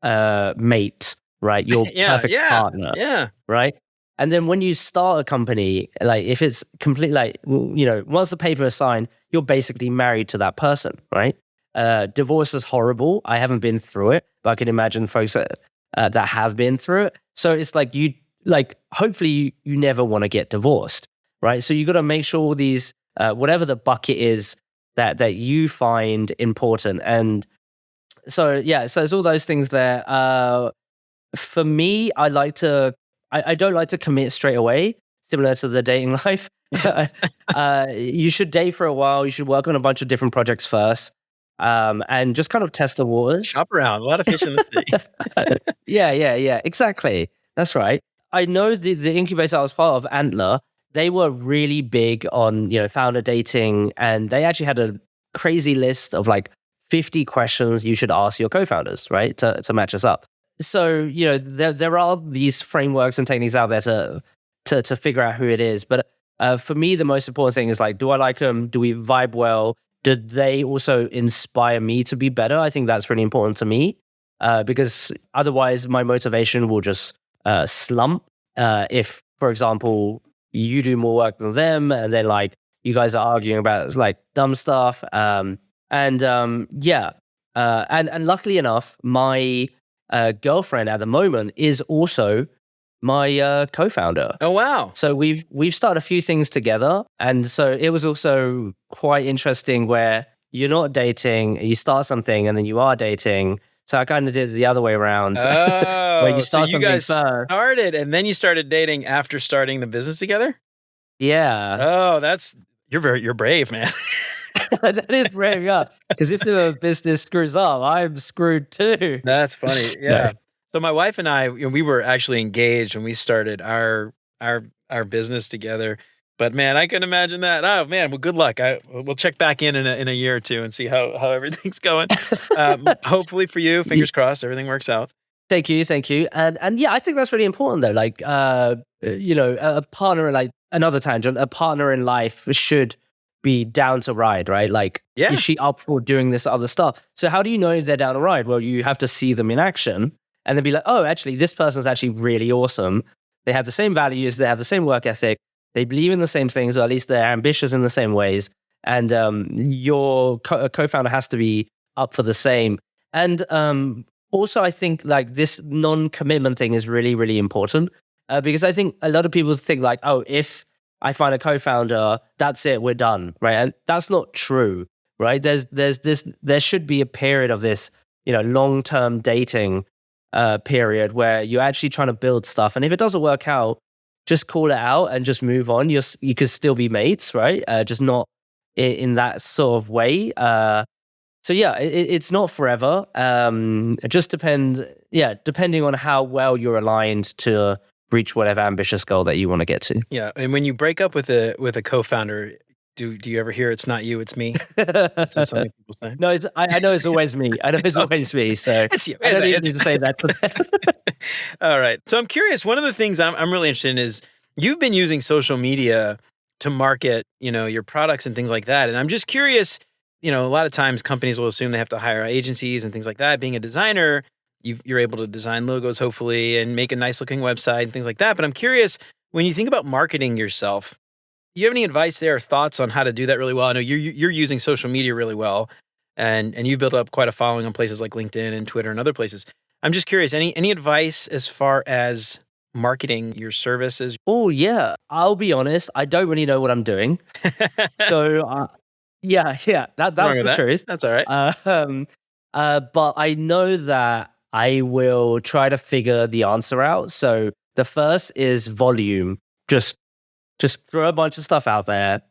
mate, right? Your perfect partner, right? And then when you start a company, like, if it's complete, like, once the paper is signed, you're basically married to that person, right? Divorce is horrible. I haven't been through it, but I can imagine folks that have been through it. So it's like hopefully you never want to get divorced, right? So you got to make sure all these, whatever the bucket is that you find important. And so, so it's all those things there. For me, I don't like to commit straight away. similar to the dating life. You should date for a while. You should work on a bunch of different projects first, and just kind of test the waters. Shop around. A lot of fish in the sea. Yeah. Exactly. That's right. I know the incubator I was part of, Antler, they were really big on, founder dating, and they actually had a crazy list of like 50 questions you should ask your co-founders, right? To match us up. So, there are these frameworks and techniques out there to figure out who it is. But for me, the most important thing is like, do I like them? Do we vibe well? Did they also inspire me to be better? I think that's really important to me, because otherwise my motivation will just slump. If, for example, you do more work than them, and then like you guys are arguing about like dumb stuff. And luckily enough, my girlfriend at the moment is also my co-founder. Oh wow! So we've started a few things together, and so it was also quite interesting where you're not dating, you start something, and then you are dating. So I kind of did it the other way around. Oh, where you start so you guys first. started, and then you started dating after starting the business together? Yeah. Oh, you're brave, man. That is brave, yeah. Because if the business screws up, I'm screwed too. That's funny. Yeah. So my wife and I, we were actually engaged when we started our business together. But man, I couldn't imagine that. Oh man, well, good luck. We'll check back in a year or two and see how everything's going. Hopefully for you, fingers crossed, everything works out. Thank you. And yeah, I think that's really important though. Like, a partner, like another tangent, a partner in life should be down to ride, right? Like, is she up for doing this other stuff? So how do you know if they're down to ride? Well, you have to see them in action and then be like, oh, actually, this person's actually really awesome. They have the same values. They have the same work ethic. They believe in the same things, or at least they're ambitious in the same ways. And your co-founder has to be up for the same. And also, I think like this non-commitment thing is really, really important, because I think a lot of people think like, oh, if I find a co-founder, that's it, we're done, right? And that's not true, right? There should be a period of this, long-term dating period where you're actually trying to build stuff. And if it doesn't work out, just call it out and just move on. You could still be mates, right? Just not in that sort of way. So yeah, it's not forever. It just depending on how well you're aligned to reach whatever ambitious goal that you want to get to. Yeah, and when you break up with a co-founder, do you ever hear "It's not you, it's me"? Is that something people say? No, I know it's always me. I know it's always me. So it's you. I don't even need to say that to them. All right. So I'm curious. One of the things I'm really interested in is you've been using social media to market, your products and things like that. And I'm just curious. A lot of times companies will assume they have to hire agencies and things like that. Being a designer, you're able to design logos, hopefully, and make a nice looking website and things like that. But I'm curious, when you think about marketing yourself, do you have any advice there or thoughts on how to do that really well? I know you're using social media really well, and you've built up quite a following on places like LinkedIn and Twitter and other places. I'm just curious, any advice as far as marketing your services? Oh, yeah. I'll be honest, I don't really know what I'm doing. So, yeah, that's the truth. That's all right. But I know that I will try to figure the answer out. So the first is volume. Just throw a bunch of stuff out there.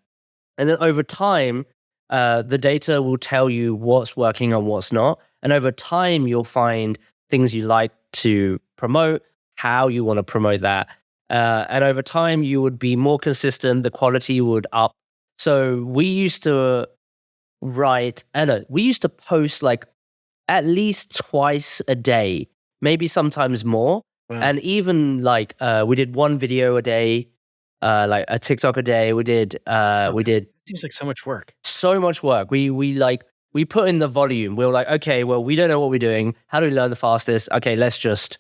And then over time, the data will tell you what's working and what's not. And over time, you'll find things you like to promote, how you want to promote that. And over time, you would be more consistent. The quality would up. So we used to post like at least twice a day, maybe sometimes more. Wow. And even like we did one video a day, like a TikTok a day. We did. It seems like so much work. So much work. We put in the volume. We were like, okay, well, we don't know what we're doing. How do we learn the fastest? Okay, let's just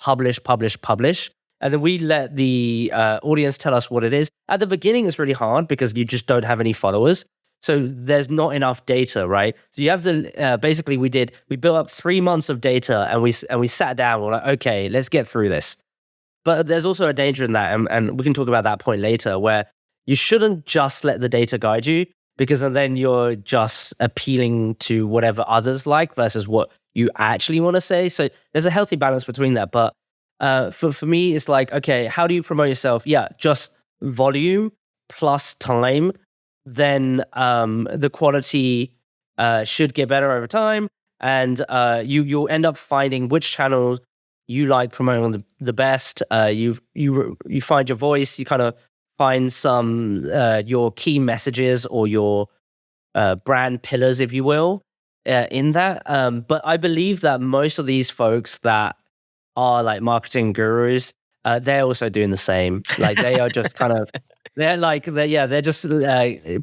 publish. And then we let the audience tell us what it is. At the beginning, it's really hard because you just don't have any followers. So there's not enough data, right? So you have to, basically we built up 3 months of data and we sat down, we're like, okay, let's get through this. But there's also a danger in that, and we can talk about that point later, where you shouldn't just let the data guide you, because then you're just appealing to whatever others like versus what you actually want to say. So there's a healthy balance between that. But For me, it's like, okay, how do you promote yourself? Yeah, just volume plus time. Then the quality should get better over time, and you'll end up finding which channels you like promoting the best. You find your voice. You kind of find some your key messages or your brand pillars, if you will, in that. But I believe that most of these folks that are like marketing gurus, they're also doing the same. Like they are just kind of, they're just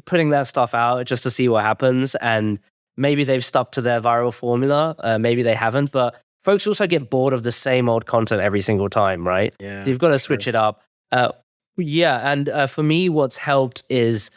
putting that stuff out just to see what happens. And maybe they've stuck to their viral formula. Maybe they haven't, but folks also get bored of the same old content every single time, right? Yeah, so you've got to switch it up. And for me, what's helped is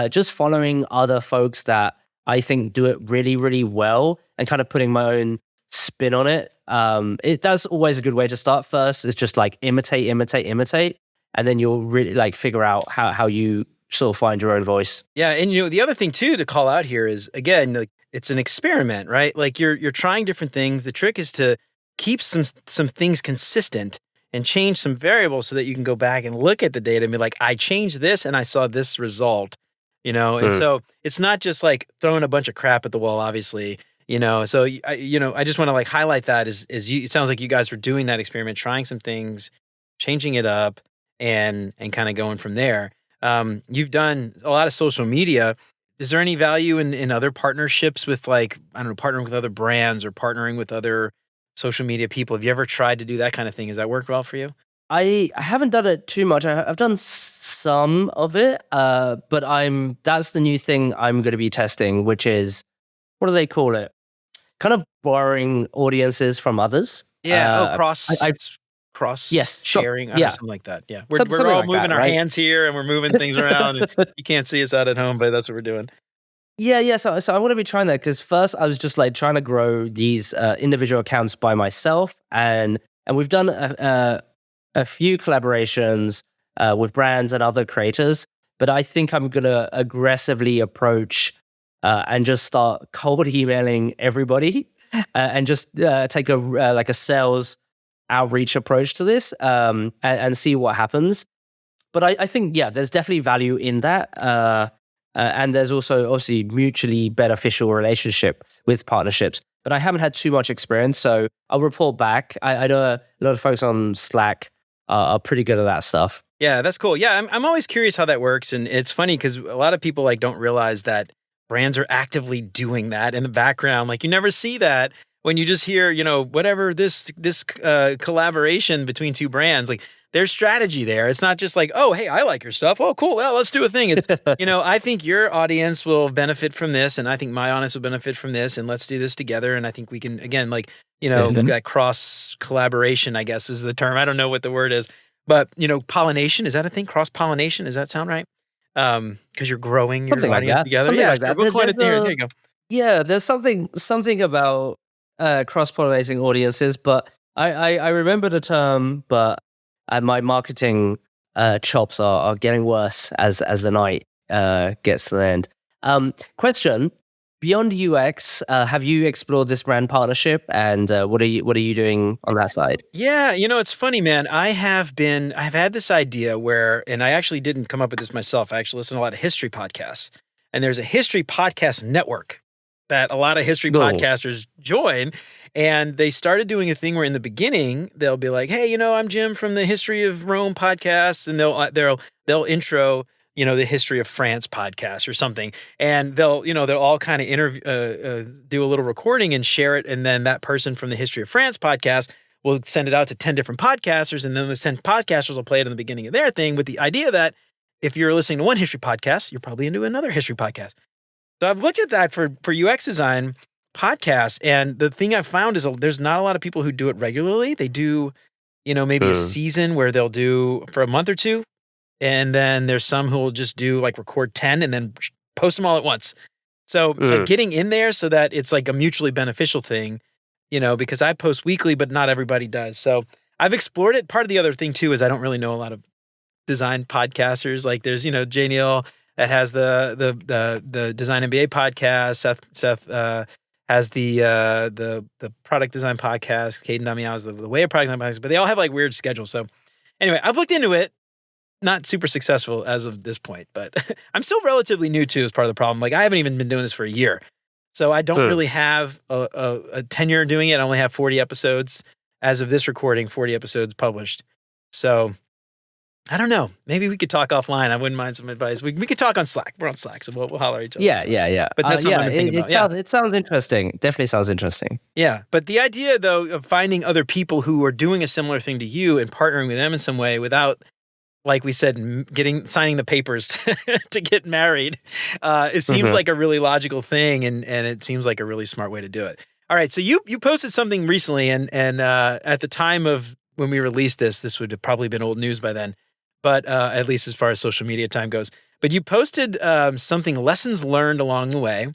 just following other folks that I think do it really, really well and kind of putting my own spin on it. That's always a good way to start. First, it's just like imitate, and then you'll really like figure out how you sort of find your own voice. Yeah, and the other thing too to call out here is, again, like, it's an experiment, right? Like you're trying different things. The trick is to keep some things consistent and change some variables so that you can go back and look at the data and be like, I changed this and I saw this result. And so it's not just like throwing a bunch of crap at the wall, obviously. So I just want to like highlight that it sounds like you guys were doing that experiment, trying some things, changing it up, and kind of going from there. You've done a lot of social media. Is there any value in other partnerships with, like, I don't know, partnering with other brands or partnering with other social media people? Have you ever tried to do that kind of thing? Has that worked well for you? I haven't done it too much. I've done some of it, but that's the new thing I'm going to be testing, which is, what do they call it? Kind of borrowing audiences from others. Yeah. Cross yes, sharing. I don't know, something like that. Yeah. We're something all like moving that, our right? hands here and we're moving things around. And you can't see us out at home, but that's what we're doing. Yeah. So I want to be trying that, because first I was just like trying to grow these individual accounts by myself, and we've done a few collaborations with brands and other creators. But I think I'm gonna aggressively approach and just start cold emailing everybody and just take a sales outreach approach to this, and see what happens. But I think, yeah, there's definitely value in that. And there's also obviously mutually beneficial relationship with partnerships. But I haven't had too much experience, so I'll report back. I know a lot of folks on Slack are pretty good at that stuff. Yeah, that's cool. Yeah, I'm always curious how that works. And it's funny because a lot of people like don't realize that brands are actively doing that in the background. Like you never see that when you just hear, whatever this collaboration between two brands, like there's strategy there. It's not just like, oh, hey, I like your stuff. Oh, cool. Well, let's do a thing. It's, I think your audience will benefit from this, and I think my audience will benefit from this, and let's do this together. And I think we can, again, like, that cross collaboration, I guess is the term. I don't know what the word is, but pollination, is that a thing? Cross pollination, does that sound right? Because you're growing your Something like audience that. together. Something Yeah, like sure. that. We'll coin it there. There you go. Yeah, there's something about cross-pollinating audiences, but I remember the term, but my marketing chops are getting worse as the night gets to the end. Question: beyond UX, have you explored this brand partnership, and what are you doing on that side? Yeah, it's funny, man. I've had this idea where, and I actually didn't come up with this myself. I actually listen to a lot of history podcasts, and there's a history podcast network that a lot of history podcasters join. And they started doing a thing where in the beginning, they'll be like, hey, I'm Jim from the History of Rome podcast. And they'll intro, the History of France podcast or something. And they'll all kind of do a little recording and share it. And then that person from the History of France podcast will send it out to 10 different podcasters. And then those 10 podcasters will play it in the beginning of their thing with the idea that if you're listening to one history podcast, you're probably into another history podcast. So I've looked at that for UX design podcasts, and the thing I've found is there's not a lot of people who do it regularly. They do, maybe a season where they'll do for a month or two, and then there's some who will just do like record 10 and then post them all at once. So like getting in there so that it's like a mutually beneficial thing, because I post weekly, but not everybody does. So I've explored it. Part of the other thing too is I don't really know a lot of design podcasters. Like there's, Jay Neal that has the Design MBA podcast. Seth has the product design podcast. Caden Damiao is the way of product design podcast, but they all have like weird schedules. So anyway, I've looked into it. Not super successful as of this point, but I'm still relatively new too as part of the problem. Like I haven't even been doing this for a year. So I don't really have a tenure doing it. I only have 40 episodes as of this recording, 40 episodes published. So I don't know. Maybe we could talk offline. I wouldn't mind some advice. We could talk on Slack. We're on Slack, so we'll holler at each other. Yeah. But that's something I'm thinking about. It sounds interesting. Definitely sounds interesting. Yeah. But the idea, though, of finding other people who are doing a similar thing to you and partnering with them in some way without, like we said, signing the papers to get married, it seems like a really logical thing, and it seems like a really smart way to do it. All right, so you posted something recently, and at the time of when we released this would have probably been old news by then, but at least as far as social media time goes. But you posted something, lessons learned along the way,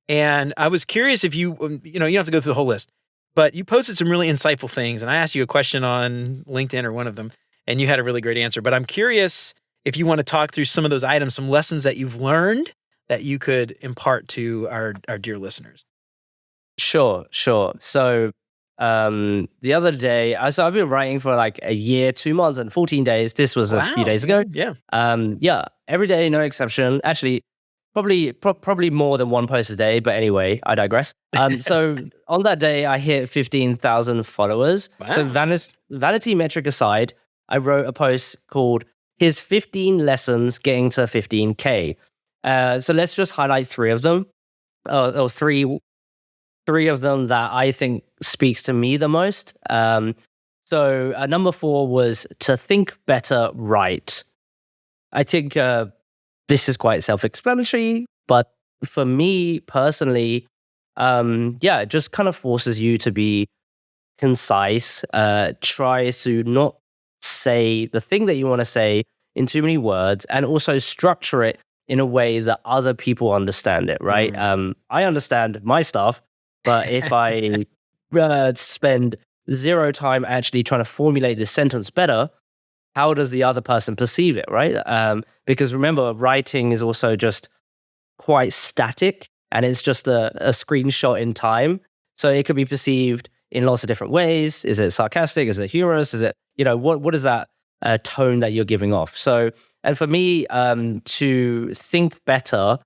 and I was curious if you don't have to go through the whole list, but you posted some really insightful things, and I asked you a question on LinkedIn or one of them, and you had a really great answer. But I'm curious if you want to talk through some of those items, some lessons that you've learned that you could impart to our dear listeners. Sure. So the other day, I've been writing for like a year, 2 months, and 14 days. This was a few days ago. Yeah. Every day, no exception. Actually, probably more than one post a day. But anyway, I digress. So on that day, I hit 15,000 followers. Wow. So vanity metric aside, I wrote a post called "Here's 15 Lessons Getting to 15K." So let's just highlight three of them, or three of them that I think speaks to me the most. So number 4 was to think better, right? I think this is quite self-explanatory, but for me personally, it just kind of forces you to be concise, tries to not say the thing that you want to say in too many words, and also structure it in a way that other people understand it, right? I understand my stuff, but if I spend zero time actually trying to formulate this sentence better, how does the other person perceive it, right? Because remember, writing is also just quite static, and it's just a screenshot in time. So it could be perceived in lots of different ways. Is it sarcastic? Is it humorous? Is it, what is that tone that you're giving off? So, and for me, to think better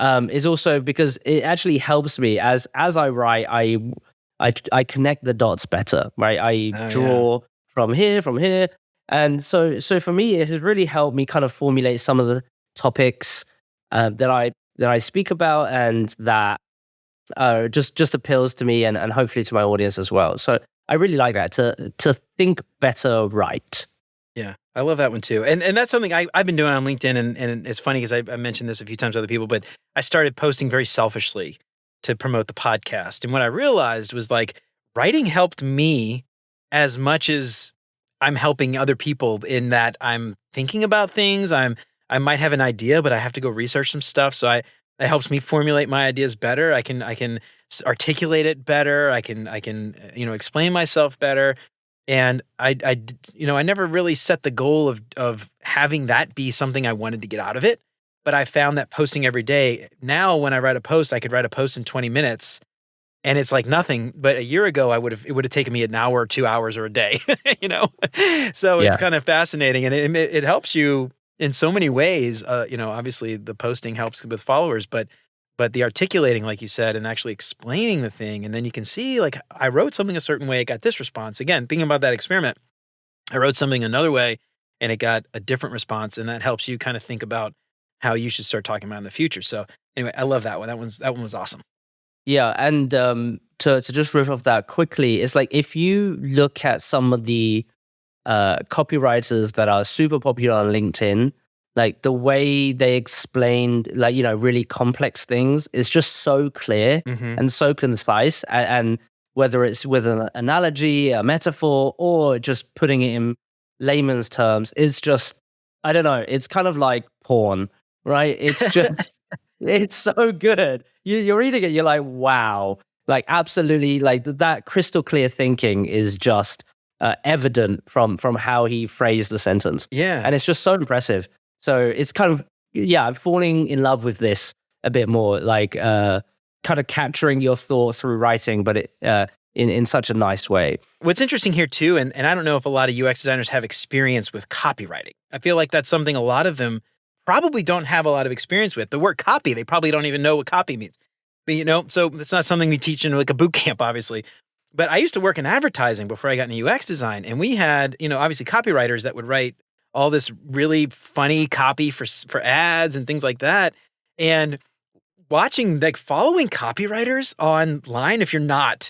is also because it actually helps me as I write, I connect the dots better, right? I draw from here. And so for me, it has really helped me kind of formulate some of the topics that I speak about, and that just appeals to me and hopefully to my audience as well. So I really like that, to think better, right? Yeah, I love that one too. And that's something I've been doing on LinkedIn, and it's funny because I mentioned this a few times to other people, but I started posting very selfishly to promote the podcast. And what I realized was like writing helped me as much as I'm helping other people, in that I'm thinking about things. I might have an idea, but I have to go research some stuff. So it helps me formulate my ideas better. I can articulate it better. I can explain myself better. And I never really set the goal of having that be something I wanted to get out of it. But I found that posting every day, now when I write a post, I could write a post in 20 minutes and it's like nothing. But a year ago, it would have taken me an hour or 2 hours or a day, So it's kind of fascinating, and it helps you in so many ways. Obviously the posting helps with followers, but the articulating, like you said, and actually explaining the thing. And then you can see, like, I wrote something a certain way, it got this response. Again, thinking about that experiment, I wrote something another way and it got a different response. And that helps you kind of think about how you should start talking about in the future. So anyway, I love that one. That one was awesome. Yeah. And to just riff off that quickly, it's like, if you look at some of the copywriters that are super popular on LinkedIn, like the way they explained, like, really complex things is just so clear and so concise. And whether it's with an analogy, a metaphor, or just putting it in layman's terms, is just, I don't know, it's kind of like porn, right? It's just, it's so good. You're reading it, you're like, wow, like absolutely, like that crystal clear thinking is just evident from how he phrased the sentence. Yeah. And it's just so impressive. So it's kind of, I'm falling in love with this a bit more. Like, kind of capturing your thoughts through writing, but in such a nice way. What's interesting here too, and I don't know if a lot of UX designers have experience with copywriting. I feel like that's something a lot of them probably don't have a lot of experience with. The word copy, they probably don't even know what copy means. But, so it's not something we teach in like a boot camp, obviously. But I used to work in advertising before I got into UX design, and we had, obviously copywriters that would write all this really funny copy for ads and things like that. And following copywriters online, if you're not,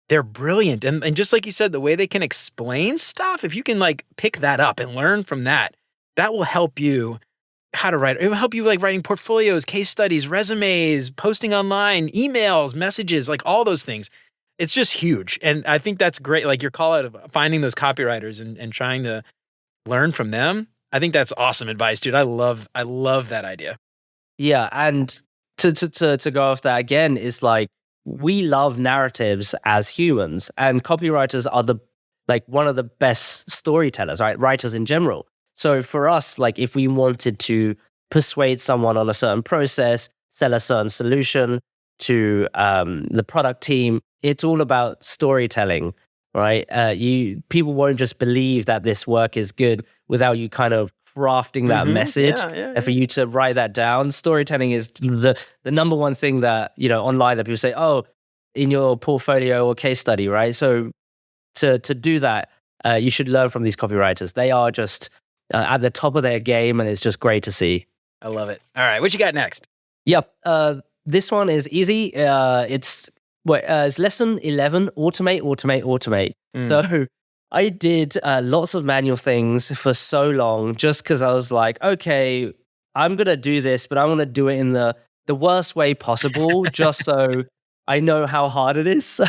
they're brilliant. And just like you said, the way they can explain stuff, if you can pick that up and learn from that, that will help you how to write. It will help you writing portfolios, case studies, resumes, posting online, emails, messages, all those things. It's just huge. And I think that's great. Your call out of finding those copywriters and trying to learn from them. I think that's awesome advice, dude. I love that idea. Yeah. And to go off that again is we love narratives as humans, and copywriters are one of the best storytellers, right? Writers in general. So for us, if we wanted to persuade someone on a certain process, sell a certain solution to the product team, it's all about storytelling, right? People won't just believe that this work is good without you kind of crafting that message. And for you to write that down, storytelling is the number one thing that, online that people say, oh, in your portfolio or case study, right? So to do that, you should learn from these copywriters. They are just at the top of their game, and it's just great to see. I love it. All right, what you got next? Yep. This one is easy. It's lesson 11, automate. So I did lots of manual things for so long just because I was like, okay, I'm going to do this, but I'm going to do it in the worst way possible just so I know how hard it is.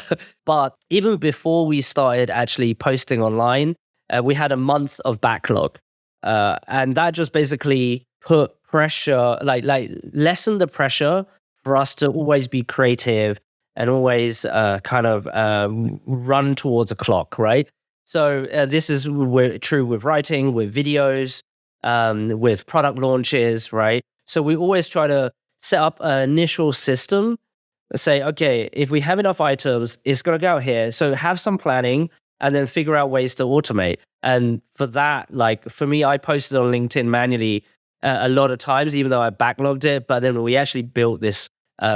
But even before we started actually posting online, we had a month of backlog. And that just basically put pressure, lessen the pressure for us to always be creative and always run towards a clock, right? So this is true with writing, with videos, with product launches, right? So we always try to set up an initial system, say, okay, if we have enough items, it's going to go out here. So have some planning and then figure out ways to automate. And for that, for me, I posted on LinkedIn manually a lot of times, even though I backlogged it. But then we actually built this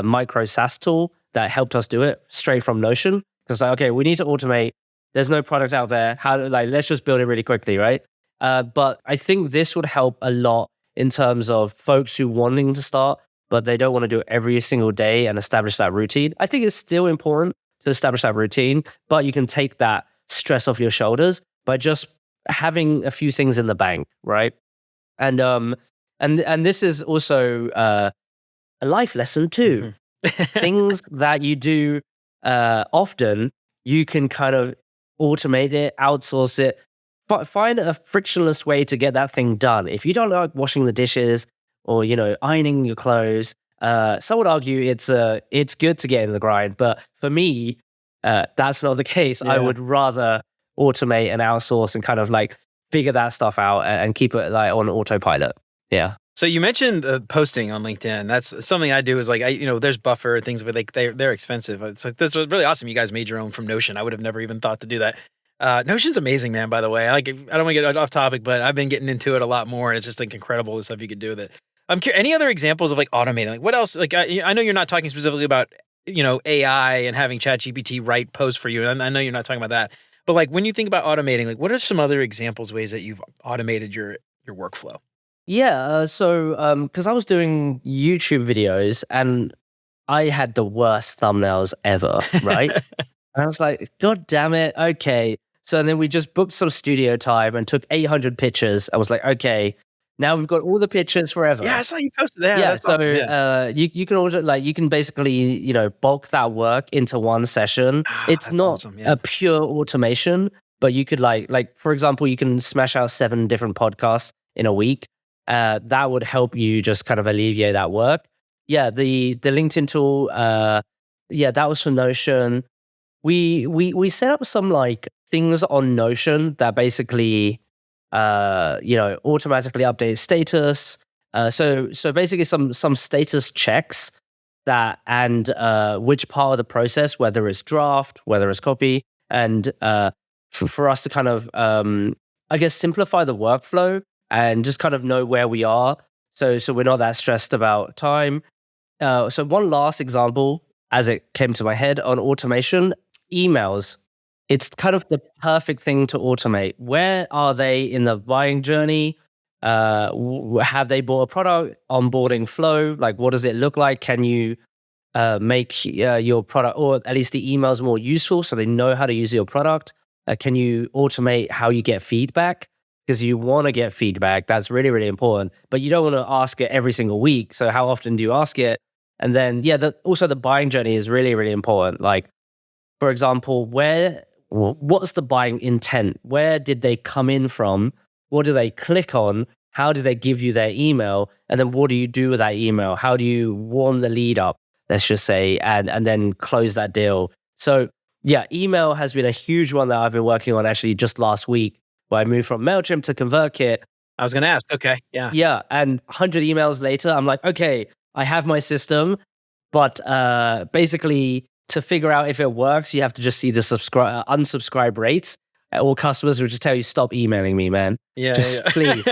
micro SaaS tool that helped us do it straight from Notion. Because okay, we need to automate. There's no product out there. Let's just build it really quickly, right? But I think this would help a lot in terms of folks who wanting to start, but they don't want to do it every single day and establish that routine. I think it's still important to establish that routine, but you can take that stress off your shoulders by just having a few things in the bank, right? And this is also a life lesson too. Things that you do often, you can kind of automate it, outsource it, find a frictionless way to get that thing done. If you don't like washing the dishes or ironing your clothes, some would argue it's good to get in the grind. But for me, that's not the case. Yeah. I would rather automate and outsource and kind of figure that stuff out and keep it on autopilot. Yeah. So you mentioned posting on LinkedIn. That's something I do. Is there's Buffer things, but they're expensive. It's that's really awesome. You guys made your own from Notion. I would have never even thought to do that. Notion's amazing, man. By the way, I don't want to get off topic, but I've been getting into it a lot more, and it's just incredible the stuff you could do with it. I'm curious. Any other examples of automating? What else? I know you're not talking specifically about AI and having ChatGPT write posts for you. And I know you're not talking about that. But when you think about automating, what are some other examples, ways that you've automated your workflow? Yeah, so because I was doing YouTube videos and I had the worst thumbnails ever, right? And I was like, God damn it, okay. So then we just booked some studio time and took 800 pictures. I was like, okay, now we've got all the pictures forever. Yeah, I saw you posted that. Yeah, so awesome. You can order, you can basically, bulk that work into one session. It's not awesome, a pure automation, but you could for example, you can smash out 7 different podcasts in a week. That would help you just kind of alleviate that work. Yeah, the LinkedIn tool, that was for Notion. We set up some things on Notion that basically automatically update status. So basically some status checks that and which part of the process, whether it's draft, whether it's copy, and for us to kind of, I guess, simplify the workflow and just kind of know where we are. So we're not that stressed about time. So one last example, as it came to my head on automation, emails. It's kind of the perfect thing to automate. Where are they in the buying journey? Have they bought a product? Onboarding flow, like what does it look like? Can you make your product, or at least the emails, more useful so they know how to use your product? Can you automate how you get feedback? Because you want to get feedback. That's really, really important. But you don't want to ask it every single week. So how often do you ask it? And then, also the buying journey is really, really important. Like, for example, what's the buying intent? Where did they come in from? What do they click on? How do they give you their email? And then what do you do with that email? How do you warm the lead up, let's just say, and then close that deal? So yeah, email has been a huge one that I've been working on actually just last week, where I moved from MailChimp to ConvertKit. I was going to ask. Okay. Yeah. Yeah. And 100 emails later, I'm like, okay, I have my system, but basically to figure out if it works, you have to just see the unsubscribe rates. All customers will just tell you, stop emailing me, man. Yeah. Please.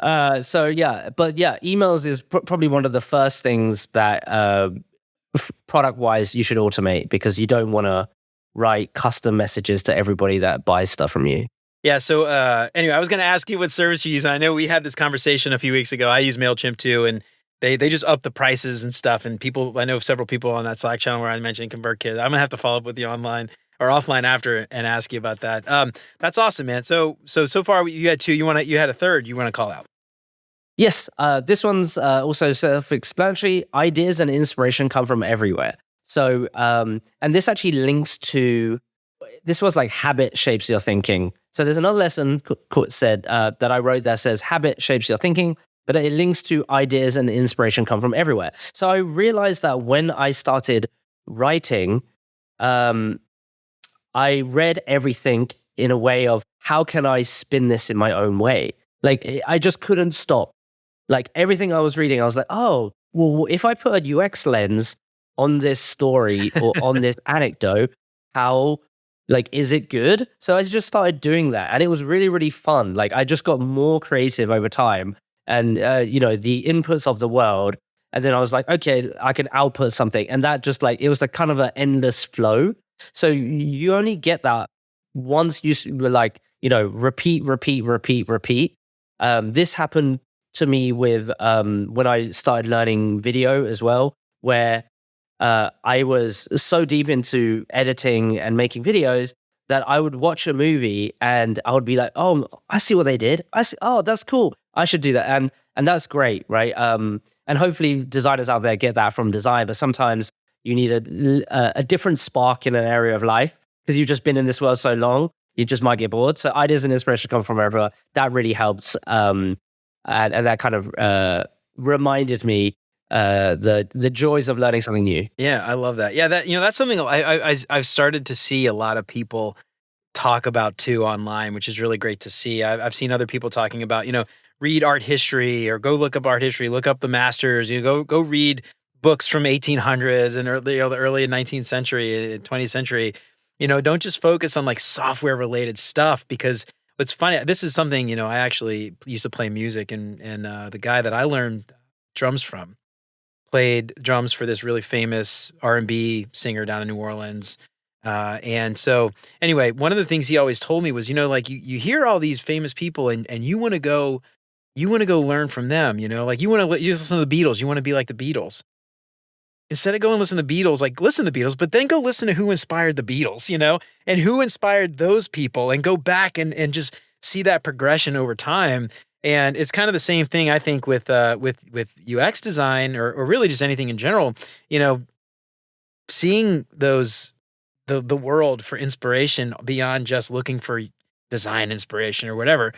Emails is probably one of the first things that product-wise you should automate, because you don't want to write custom messages to everybody that buys stuff from you. Yeah. So anyway, I was going to ask you what service you use. And I know we had this conversation a few weeks ago. I use MailChimp too, and they just up the prices and stuff. And I know several people on that Slack channel where I mentioned ConvertKit. I'm gonna have to follow up with you online or offline after and ask you about that. That's awesome, man. So far you had two. You had a third. You want to call out? Yes. This one's also self-explanatory. Ideas and inspiration come from everywhere. So and this actually links to. This was like habit shapes your thinking. So there's another lesson said that I wrote that says habit shapes your thinking, but it links to ideas and inspiration come from everywhere. So I realized that when I started writing, I read everything in a way of, how can I spin this in my own way? Like, I just couldn't stop. Like, everything I was reading, I was like, oh, well, if I put a UX lens on this story or on this anecdote, how, like, is it good? So I just started doing that. And it was really, really fun. Like, I just got more creative over time. And, the inputs of the world. And then I was like, okay, I can output something. And that just like, it was like kind of an endless flow. So you only get that once you were like, repeat. This happened to me with when I started learning video as well, where I was so deep into editing and making videos that I would watch a movie and I would be like, oh, I see what they did. Oh, that's cool. I should do that. And that's great, right? And hopefully designers out there get that from design, but sometimes you need a different spark in an area of life, because you've just been in this world so long, you just might get bored. So ideas and inspiration come from everywhere. That really helps. And that kind of reminded me the joys of learning something new. Yeah, I love that. Yeah, that's something I've started to see a lot of people talk about too online, which is really great to see. I've seen other people talking about, read art history, or go look up art history, look up the masters, go read books from 1800s and the early 19th century, 20th century. Don't just focus on like software related stuff, because what's funny, this is something, I actually used to play music, and the guy that I learned drums from played drums for this really famous R&B singer down in New Orleans. And so anyway, one of the things he always told me was, like you hear all these famous people and you want to go learn from them, like you listen to the Beatles, you want to be like the Beatles. Instead of going listen to the Beatles, like listen to the Beatles, but then go listen to who inspired the Beatles, and who inspired those people, and go back and just see that progression over time. And it's kind of the same thing, I think, with UX design or really just anything in general, seeing the world for inspiration beyond just looking for design inspiration or whatever,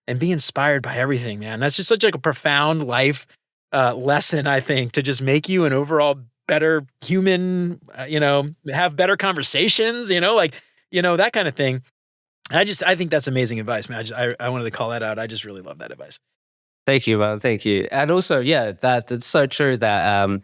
and be inspired by everything, man. That's just such like a profound life lesson, I think, to just make you an overall better human, have better conversations, that kind of thing. I think that's amazing advice, man. I wanted to call that out. I just really love that advice. Thank you, man. Thank you. And also, yeah, that's so true that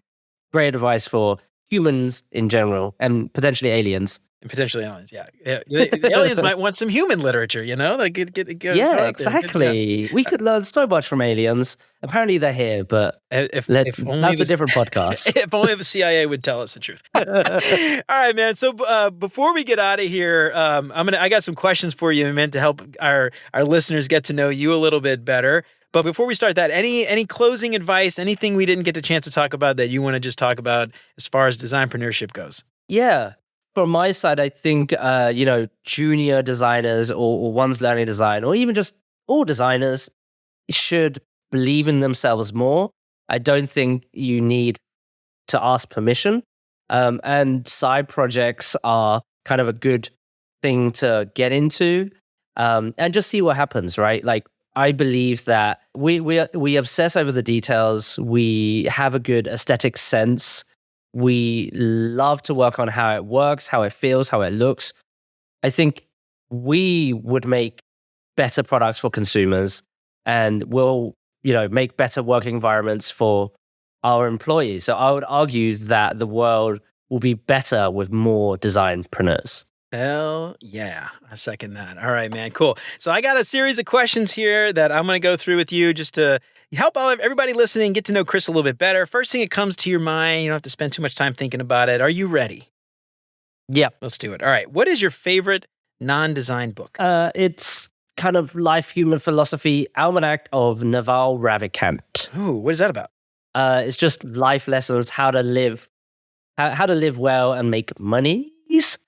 great advice for humans in general and potentially aliens. And potentially aliens, yeah. The aliens might want some human literature, Like go Yeah, out there. exactly. We could learn so much from aliens. Apparently, they're here, but If only that's a different podcast. If only the CIA would tell us the truth. All right, man. So before we get out of here, I got some questions for you, meant to help our listeners get to know you a little bit better. But before we start that, any closing advice, anything we didn't get a chance to talk about that you want to just talk about as far as designpreneurship goes? Yeah. From my side, I think, junior designers or ones learning design, or even just all designers should believe in themselves more. I don't think you need to ask permission. And side projects are kind of a good thing to get into, and just see what happens, right? Like, I believe that we obsess over the details. We have a good aesthetic sense. We love to work on how it works, how it feels, how it looks. I think we would make better products for consumers, and we'll, make better working environments for our employees. So I would argue that the world will be better with more designpreneurs. Hell yeah. I second that. All right, man. Cool. So I got a series of questions here that I'm going to go through with you just to help everybody listening get to know Chris a little bit better. First thing that comes to your mind, you don't have to spend too much time thinking about it. Are you ready? Yeah. Let's do it. All right. What is your favorite non-design book? It's kind of life human philosophy almanac of Naval Ravikant. Ooh, what is that about? It's just life lessons, how to live well and make money.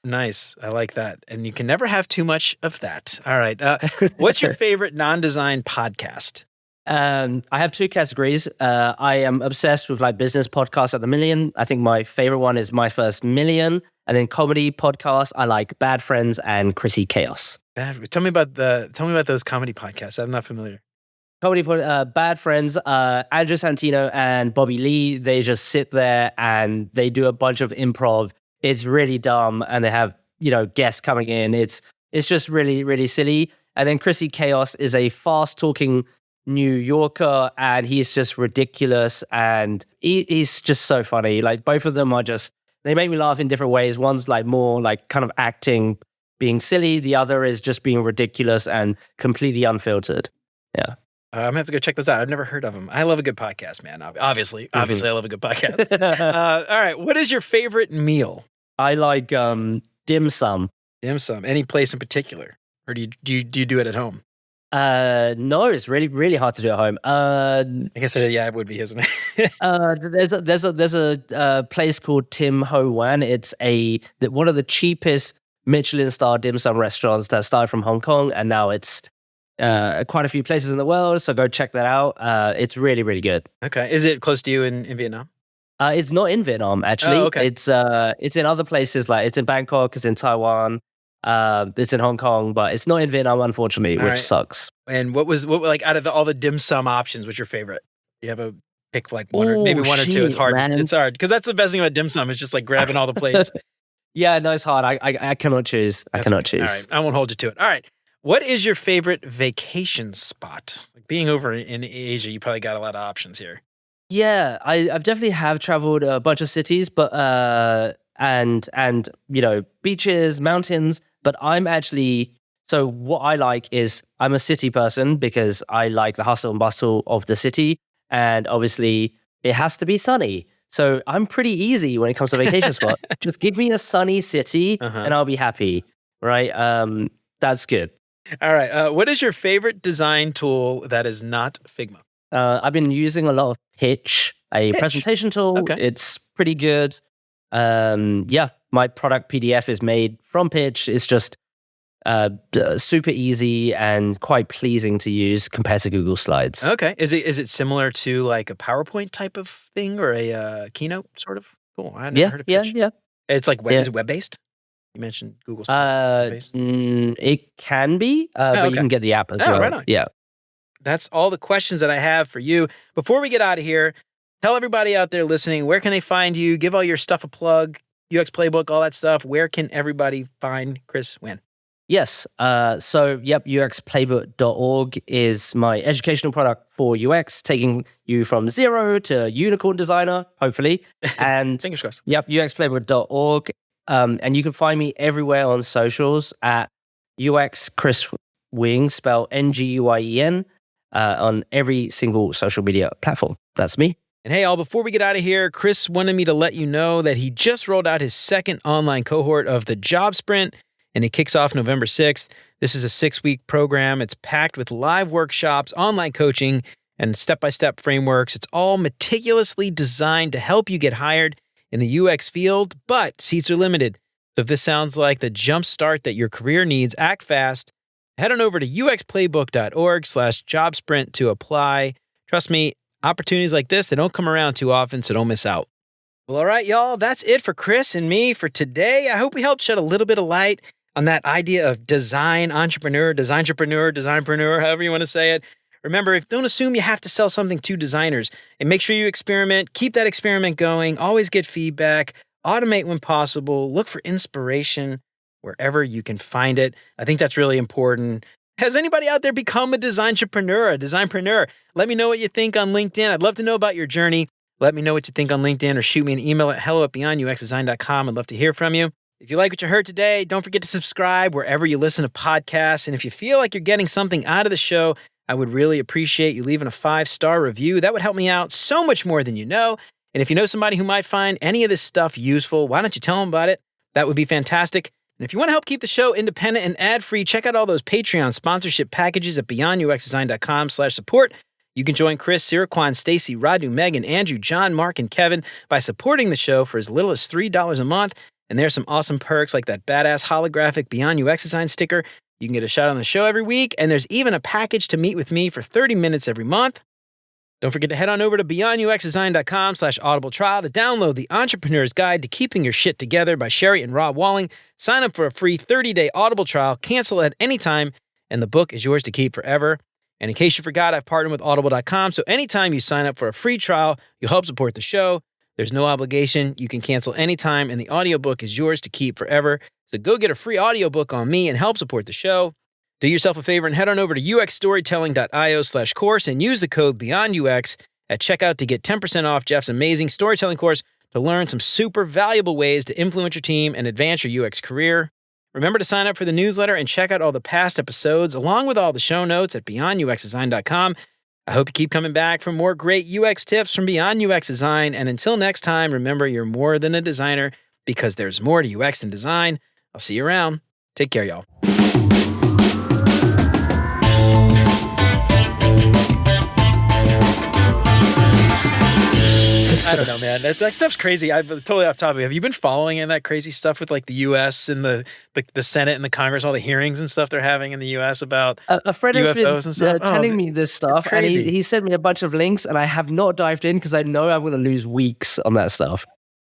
Nice. I like that. And you can never have too much of that. All right. What's your favorite non-design podcast? I have two categories. I am obsessed with like business podcasts at the million. I think my favorite one is My First Million. And then comedy podcasts, I like Bad Friends and Chrissy Chaos. Tell me about those comedy podcasts. I'm not familiar. Bad Friends, Andrew Santino and Bobby Lee, they just sit there and they do a bunch of improv. It's really dumb, and they have, guests coming in. It's just really, really silly. And then Chrissy Chaos is a fast-talking New Yorker, and he's just ridiculous, and he's just so funny. Like, both of them they make me laugh in different ways. One's like more like kind of acting, being silly. The other is just being ridiculous and completely unfiltered. Yeah. I'm going to have to go check this out. I've never heard of them. I love a good podcast, man. Obviously, I love a good podcast. All right. What is your favorite meal? I like dim sum. Dim sum. Any place in particular? Or do you do it at home? No, it's really, really hard to do at home. I guess it would be, isn't it? There's a place called Tim Ho Wan. It's one of the cheapest Michelin star dim sum restaurants that started from Hong Kong, and now it's quite a few places in the world. So go check that out. It's really, really good. Okay. Is it close to you in Vietnam? It's not in Vietnam, actually. Oh, okay. It's in other places, like it's in Bangkok, it's in Taiwan, it's in Hong Kong, but it's not in Vietnam, unfortunately, which sucks. And what like out of all the dim sum options, what's your favorite? Do you have a pick like one or maybe one or two? It's hard. Man. It's hard because that's the best thing about dim sum. It's just like grabbing all the plates. Yeah, no, it's hard. I cannot choose. I cannot choose. All right, I won't hold you to it. All right. What is your favorite vacation spot? Like being over in Asia, you probably got a lot of options here. Yeah, I've definitely have traveled a bunch of cities, but and beaches, mountains. But so what I like is I'm a city person because I like the hustle and bustle of the city, and obviously it has to be sunny. So I'm pretty easy when it comes to vacation spot. Just give me a sunny city, and I'll be happy. Right? That's good. All right. What is your favorite design tool that is not Figma? I've been using a lot of Pitch, a presentation tool. Okay. It's pretty good. My product PDF is made from Pitch. It's just super easy and quite pleasing to use compared to Google Slides. Okay. Is it similar to like a PowerPoint type of thing or a Keynote sort of? Cool. I never heard of Pitch. Yeah. It's like is it web-based? You mentioned Google Slides. It can be, but you can get the app as well. Right on. Yeah. That's all the questions that I have for you. Before we get out of here, tell everybody out there listening, where can they find you? Give all your stuff a plug, UX Playbook, all that stuff. Where can everybody find Chris Nguyen? Yes. UXplaybook.org is my educational product for UX, taking you from zero to unicorn designer, hopefully. And fingers crossed. uxplaybook.org. And you can find me everywhere on socials at UX Chris Nguyen, spelled Nguyen, on every single social media platform. That's me. And hey, all, before we get out of here, Chris wanted me to let you know that he just rolled out his second online cohort of the Job Sprint, and it kicks off November 6th. This is a 6-week program. It's packed with live workshops, online coaching, and step-by-step frameworks. It's all meticulously designed to help you get hired in the UX field, but seats are limited. So if this sounds like the jump start that your career needs, act fast. Head on over to uxplaybook.org/jobsprint to apply. Trust me, opportunities like this, they don't come around too often, so don't miss out. Well, all right, y'all, that's it for Chris and me for today. I hope we helped shed a little bit of light on that idea of design entrepreneur, designpreneur, however you want to say it. Remember, don't assume you have to sell something to designers, and make sure you experiment. Keep that experiment going. Always get feedback. Automate when possible. Look for inspiration wherever you can find it. I think that's really important. Has anybody out there become a designpreneur? Let me know what you think on LinkedIn. I'd love to know about your journey. Let me know what you think on LinkedIn, or shoot me an email at hello@beyonduxdesign.com. I'd love to hear from you. If you like what you heard today, don't forget to subscribe wherever you listen to podcasts. And if you feel like you're getting something out of the show, I would really appreciate you leaving a 5-star review. That would help me out so much more than you know. And if you know somebody who might find any of this stuff useful, why don't you tell them about it? That would be fantastic. And if you want to help keep the show independent and ad-free, check out all those Patreon sponsorship packages at beyonduxdesign.com/support. You can join Chris, Siraquan, Stacy, Radu, Megan, Andrew, John, Mark, and Kevin by supporting the show for as little as $3 a month. And there's some awesome perks like that badass holographic Beyond UX Design sticker. You can get a shout on the show every week. And there's even a package to meet with me for 30 minutes every month. Don't forget to head on over to beyonduxdesign.com/audible trial to download the Entrepreneur's Guide to Keeping Your Shit Together by Sherry and Rob Walling. Sign up for a free 30-day Audible trial, cancel at any time, and the book is yours to keep forever. And in case you forgot, I've partnered with audible.com, so anytime you sign up for a free trial, you'll help support the show. There's no obligation. You can cancel anytime, and the audiobook is yours to keep forever. So go get a free audiobook on me and help support the show. Do yourself a favor and head on over to uxstorytelling.io/course and use the code BeyondUX at checkout to get 10% off Jeff's amazing storytelling course to learn some super valuable ways to influence your team and advance your UX career. Remember to sign up for the newsletter and check out all the past episodes along with all the show notes at beyonduxdesign.com. I hope you keep coming back for more great UX tips from Beyond UX Design. And until next time, remember, you're more than a designer because there's more to UX than design. I'll see you around. Take care, y'all. I don't know, man. That stuff's crazy. I'm totally off topic. Have you been following in that crazy stuff with like the U.S. and the Senate and the Congress, all the hearings and stuff they're having in the U.S. about a friend has UFOs been and stuff? telling me this stuff, and he sent me a bunch of links, and I have not dived in because I know I'm going to lose weeks on that stuff.